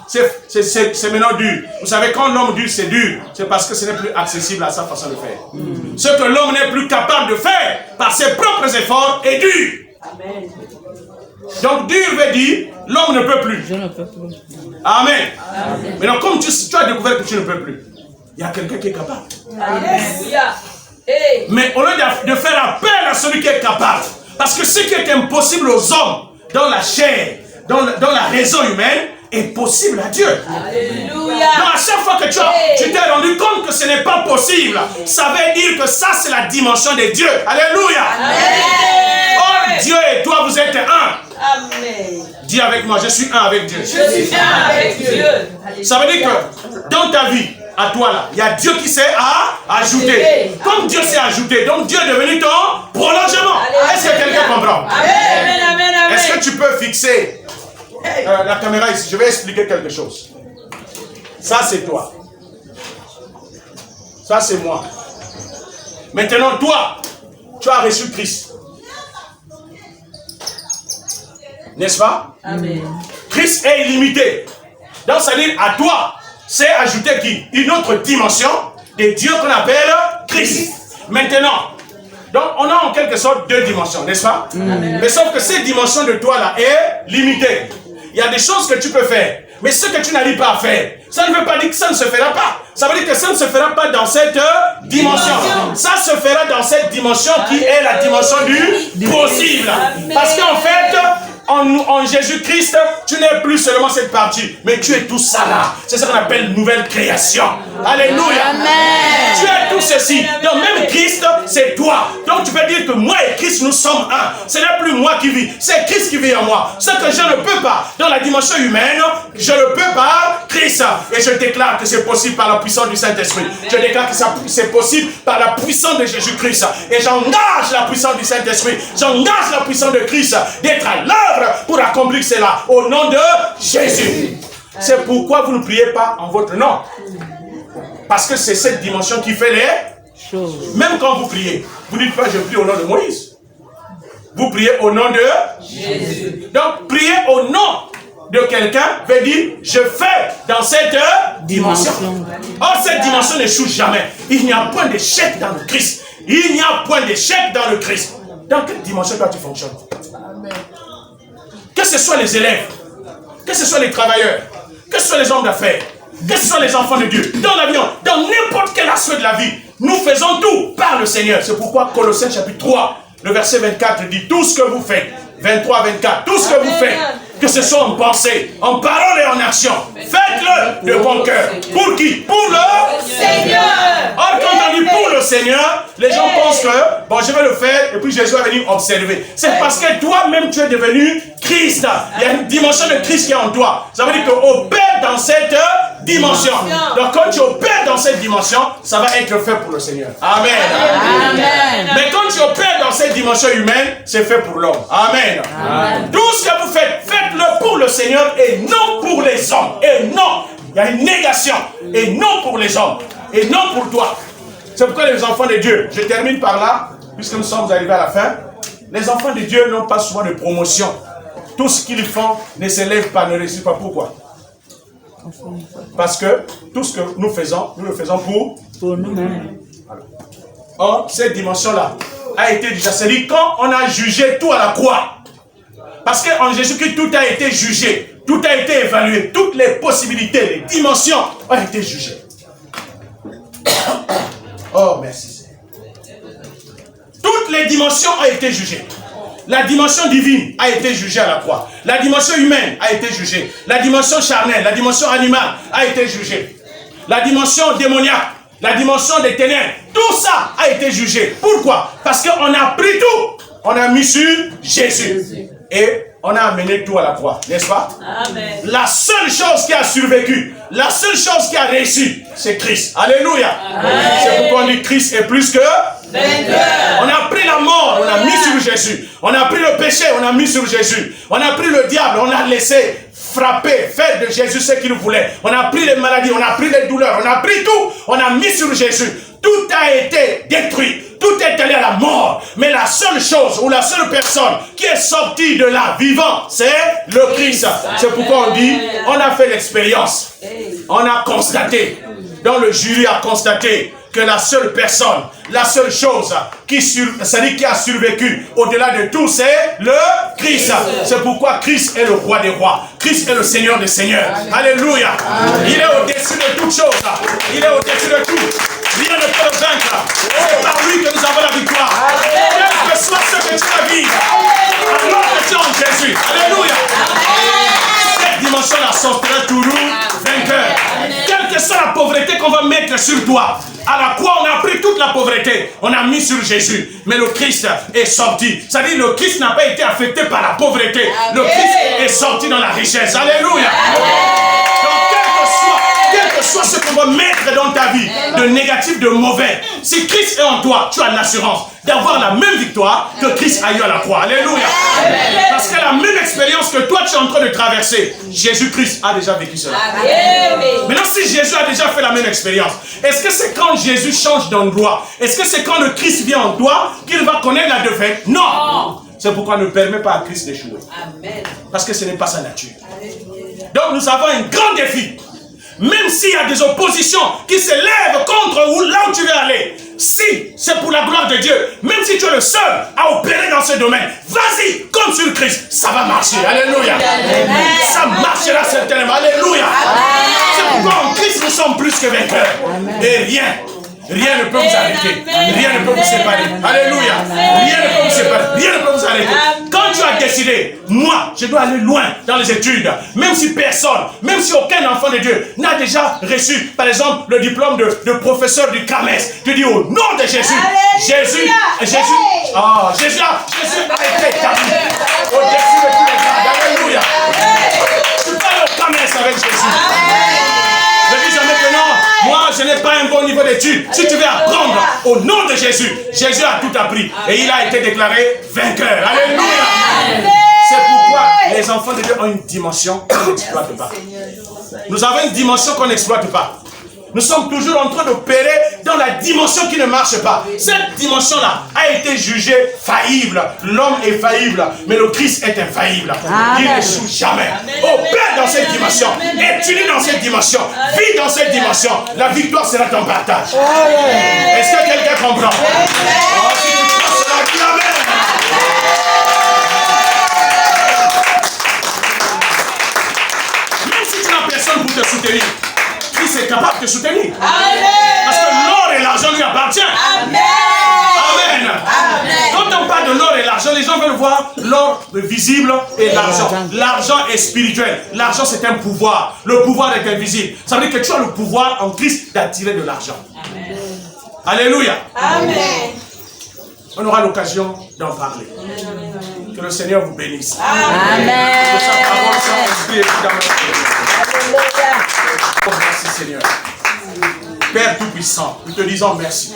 c'est maintenant dur. Vous savez, quand l'homme dit c'est dur, c'est parce que ce n'est plus accessible à sa façon de faire. Ce que l'homme n'est plus capable de faire par ses propres efforts est dur. Amen. Donc dur veut dire l'homme ne peut plus. Je ne peux plus. Amen. Maintenant, comme tu as découvert que tu ne peux plus, il y a quelqu'un qui est capable. Alléluia. Hey. Mais au lieu de faire appel à celui qui est capable, parce que ce qui est impossible aux hommes, dans la chair, dans la raison humaine, est possible à Dieu. Alléluia. Donc à chaque fois que tu t'es rendu compte que ce n'est pas possible, ça veut dire que ça c'est la dimension de Dieu. Alléluia. Amen. Oh, Dieu et toi vous êtes un. Amen. Dis avec moi, je suis un avec Dieu. Je suis un avec Dieu. Ça veut dire que dans ta vie, à toi là, il y a Dieu qui s'est ajouté. Comme Dieu s'est ajouté, donc Dieu est devenu ton prolongement. Est-ce que quelqu'un comprend? Amen, amen, amen. Est-ce que tu peux fixer la caméra ici? Je vais expliquer quelque chose. Ça c'est toi. Ça c'est moi. Maintenant toi, tu as reçu Christ. N'est-ce pas? Amen. Christ est illimité. Donc ça veut dire à toi, c'est ajouté qui? Une autre dimension de Dieu qu'on appelle Christ. Maintenant, donc on a en quelque sorte deux dimensions, n'est-ce pas? Mais sauf que cette dimension de toi là est limitée. Il y a des choses que tu peux faire, mais ce que tu n'arrives pas à faire, ça ne veut pas dire que ça ne se fera pas. Ça veut dire que ça ne se fera pas dans cette dimension. Ça se fera dans cette dimension qui est la dimension du possible. Parce qu'en fait, en Jésus-Christ, tu n'es plus seulement cette partie, mais tu es tout ça là. C'est ça qu'on appelle nouvelle création. Alléluia. Amen. Tu es tout ceci. Donc même Christ, c'est toi. Donc tu peux dire que moi et Christ, nous sommes un. Ce n'est plus moi qui vis, c'est Christ qui vit en moi. Ce que je ne peux pas dans la dimension humaine, je le peux par Christ. Et je déclare que c'est possible par la puissance du Saint-Esprit. Je déclare que c'est possible par la puissance de Jésus-Christ. Et j'engage la puissance du Saint-Esprit. J'engage la puissance de Christ d'être à l'œuvre pour accomplir cela au nom de Jésus. C'est pourquoi vous ne priez pas en votre nom. Parce que c'est cette dimension qui fait les choses. Même quand vous priez, vous ne dites pas je prie au nom de Moïse. Vous priez au nom de Jésus. Donc prier au nom de quelqu'un veut dire je fais dans cette dimension. Or cette dimension n'échoue jamais. Il n'y a point d'échec dans le Christ. Il n'y a point d'échec dans le Christ. Dans quelle dimension toi tu fonctionnes? Que ce soit les élèves, que ce soit les travailleurs, que ce soit les hommes d'affaires, que ce soit les enfants de Dieu, dans l'avion, dans n'importe quel aspect de la vie, nous faisons tout par le Seigneur. C'est pourquoi Colossiens chapitre 3, le verset 24 dit tout ce que vous faites, 23-24, tout ce que vous faites, que ce soit en pensée, en parole et en action, faites-le de bon cœur. Pour qui? Pour le Seigneur. Or, quand on dit pour le Seigneur, les gens pensent que, bon, je vais le faire, et puis Jésus va venir observer. C'est parce que toi-même, tu es devenu Christ. Il y a une dimension de Christ qui est en toi. Ça veut dire que opère dans cette dimension. Donc, quand tu opères dans cette dimension, ça va être fait pour le Seigneur. Amen. Amen. Mais quand tu opères dans cette dimension humaine, c'est fait pour l'homme. Amen. Amen. Tout ce que vous faites, faites-le pour le Seigneur et non pour les hommes. Et non, il y a une négation. Et non pour les hommes. Et non pour toi. C'est pourquoi les enfants de Dieu, je termine par là, puisque nous sommes arrivés à la fin, les enfants de Dieu n'ont pas souvent de promotion. Tout ce qu'ils font ne s'élève pas, ne réussit pas. Pourquoi? Parce que tout ce que nous le faisons pour nous-mêmes. Or, cette dimension-là a été déjà, c'est-à-dire quand on a jugé tout à la croix. Parce qu'en Jésus-Christ, tout a été jugé, tout a été évalué, toutes les possibilités, les dimensions ont été jugées. Oh, merci. Toutes les dimensions ont été jugées. La dimension divine a été jugée à la croix. La dimension humaine a été jugée. La dimension charnelle, la dimension animale a été jugée. La dimension démoniaque, la dimension des ténèbres, tout ça a été jugé. Pourquoi? Parce qu'on a pris tout. On a mis sur Jésus. Et on a amené tout à la croix, n'est-ce pas? Amen. La seule chose qui a survécu, la seule chose qui a réussi, c'est Christ. Alléluia. C'est pourquoi on dit Christ est plus que vainqueur. On a pris la mort, on a mis sur Jésus. On a pris le péché, on a mis sur Jésus. On a pris le diable, on a laissé frapper, faire de Jésus ce qu'il voulait. On a pris les maladies, on a pris les douleurs, on a pris tout, on a mis sur Jésus. Tout a été détruit. Tout est allé à la mort. Mais la seule chose ou la seule personne qui est sortie de là vivant, c'est le Christ. C'est pourquoi on dit, on a fait l'expérience. On a constaté, dans le jury a constaté que la seule personne, la seule chose qui a survécu au-delà de tout, c'est le Christ. C'est pourquoi Christ est le roi des rois. Christ est le Seigneur des seigneurs. Alléluia. Il est au-dessus de toutes choses. Il est au-dessus de tout. Rien ne peut le vaincre. C'est par lui que nous avons la victoire. Quel que soit ce que tu as vu, alors que tu es en Jésus. Alléluia. Cette dimension-là sortira toujours vainqueur. Quelle que soit la pauvreté qu'on va mettre sur toi, à la croix, on a pris toute la pauvreté, on a mis sur Jésus. Mais le Christ est sorti. C'est-à-dire le Christ n'a pas été affecté par la pauvreté. Le Christ est sorti dans la richesse. Alléluia. Donc quel que soit ce qu'on va mettre dans ta vie, de négatif, de mauvais, si Christ est en toi, tu as l'assurance d'avoir la même victoire que Christ a eu à la croix. Alléluia. Parce que la même expérience que toi tu es en train de traverser, Jésus-Christ a déjà vécu cela. Maintenant, si Jésus a déjà fait la même expérience, est-ce que c'est quand Jésus change d'endroit, est-ce que c'est quand le Christ vient en toi qu'il va connaître la défaite? Non. C'est pourquoi ne permet pas à Christ d'échouer. Parce que ce n'est pas sa nature. Donc nous avons un grand défi. Même s'il y a des oppositions qui se lèvent contre là où tu veux aller, si c'est pour la gloire de Dieu, même si tu es le seul à opérer dans ce domaine, vas-y, comme sur Christ, ça va marcher. Alléluia. Ça marchera certainement. Alléluia. C'est pourquoi en Christ nous sommes plus que vainqueurs. Et rien Rien ne peut vous arrêter. Rien ne peut vous séparer. Alléluia. Rien ne peut vous séparer. Rien ne peut vous arrêter. Quand tu as décidé, moi, je dois aller loin dans les études, même si personne, même si aucun enfant de Dieu n'a déjà reçu, par exemple, le diplôme de professeur du CAMES, tu dis au nom de Jésus, Jésus a été établi au-dessus de tous les grades. Alléluia. Tu peux aller au CAMES avec Jésus. Je dis jamais que non, moi je n'ai pas un bon niveau d'études. Si tu veux apprendre au nom de Jésus, Jésus a tout appris et il a été déclaré vainqueur. Alléluia. C'est pourquoi les enfants de Dieu ont une dimension qu'on n'exploite pas. Nous avons une dimension qu'on n'exploite pas. Nous sommes toujours en train d'opérer dans la dimension qui ne marche pas. Cette dimension-là a été jugée faillible. L'homme est faillible, mais le Christ est infaillible. Il n'échoue jamais. Opère dans cette dimension. Étudie dans cette dimension. Vis dans cette dimension. La victoire sera ton partage. Est-ce que quelqu'un comprend? Oh, si tu crois cela, dis amen. Même si tu n'as personne pour te soutenir, Christ est capable de te soutenir. Amen. Parce que l'or et l'argent lui appartiennent. Amen. Amen. Amen. Quand on parle de l'or et l'argent, les gens veulent voir l'or visible et l'argent. L'argent est spirituel. L'argent, c'est un pouvoir. Le pouvoir est invisible. Ça veut dire que tu as le pouvoir en Christ d'attirer de l'argent. Alléluia. Amen. On aura l'occasion d'en parler. Que le Seigneur vous bénisse. Amen. Que sa parole soit inspirée dans notre cœur. Oh, merci Seigneur. Père Tout-Puissant, nous te disons merci.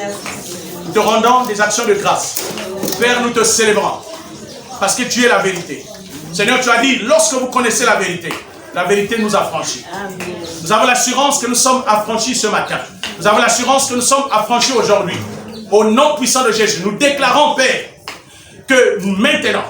Nous te rendons des actions de grâce. Père, nous te célébrons. Parce que tu es la vérité. Seigneur, tu as dit, lorsque vous connaissez la vérité nous affranchit. Nous avons l'assurance que nous sommes affranchis ce matin. Nous avons l'assurance que nous sommes affranchis aujourd'hui. Au nom puissant de Jésus, nous déclarons, Père, que maintenant,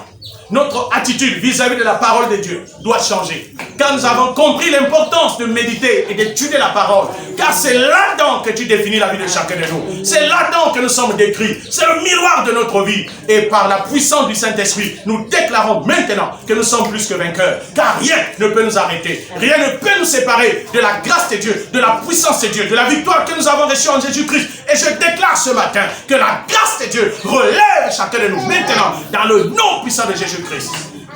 notre attitude vis-à-vis de la parole de Dieu doit changer. Car nous avons compris l'importance de méditer et d'étudier la parole. Car c'est là-dedans que tu définis la vie de chacun de nous. C'est là-dedans que nous sommes décrits. C'est le miroir de notre vie. Et par la puissance du Saint-Esprit, nous déclarons maintenant que nous sommes plus que vainqueurs. Car rien ne peut nous arrêter. Rien ne peut nous séparer de la grâce de Dieu, de la puissance de Dieu, de la victoire que nous avons reçue en Jésus-Christ. Et je déclare ce matin que la grâce de Dieu relève chacun de nous maintenant dans le nom puissant de Jésus-Christ.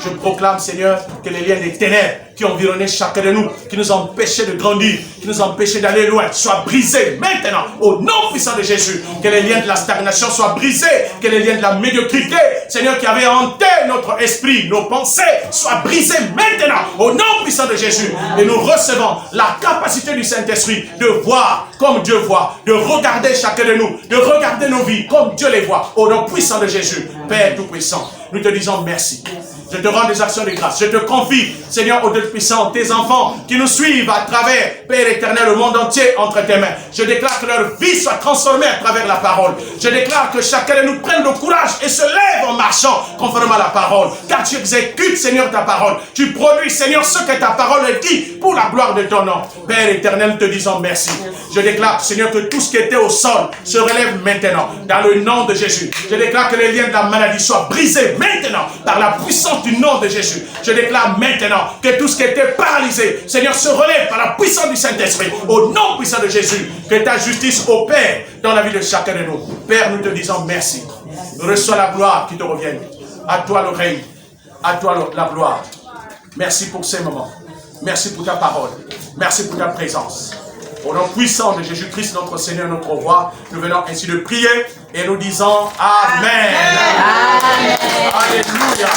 Je proclame, Seigneur, que les liens des ténèbres qui environnaient chacun de nous, qui nous empêchaient de grandir, qui nous empêchaient d'aller loin, soient brisés maintenant, au nom puissant de Jésus. Que les liens de la stagnation soient brisés, que les liens de la médiocrité, Seigneur, qui avait hanté notre esprit, nos pensées, soient brisés maintenant, au nom puissant de Jésus. Et nous recevons la capacité du Saint-Esprit de voir comme Dieu voit, de regarder chacun de nous, de regarder nos vies comme Dieu les voit, au nom puissant de Jésus. Père Tout-Puissant, nous te disons merci. Je te rends des actions de grâce. Je te confie, Seigneur, au Dieu puissant, tes enfants qui nous suivent à travers, Père éternel, le monde entier entre tes mains. Je déclare que leur vie soit transformée à travers la parole. Je déclare que chacun de nous prenne le courage et se lève en marchant conformément à la parole. Car tu exécutes, Seigneur, ta parole. Tu produis, Seigneur, ce que ta parole dit pour la gloire de ton nom. Père éternel, te disons merci. Je déclare, Seigneur, que tout ce qui était au sol se relève maintenant. Dans le nom de Jésus. Je déclare que les liens de la maladie soient brisés maintenant par la puissance du nom de Jésus. Je déclare maintenant que tout ce qui était paralysé, Seigneur, se relève par la puissance du Saint-Esprit. Au nom puissant de Jésus, que ta justice opère dans la vie de chacun de nous. Père, nous te disons merci. Reçois la gloire qui te revient. À toi le règne. À toi la gloire. Merci pour ces moments. Merci pour ta parole. Merci pour ta présence. Au nom puissant de Jésus-Christ, notre Seigneur, notre roi, nous venons ainsi de prier et nous disons Amen. Amen. Alléluia.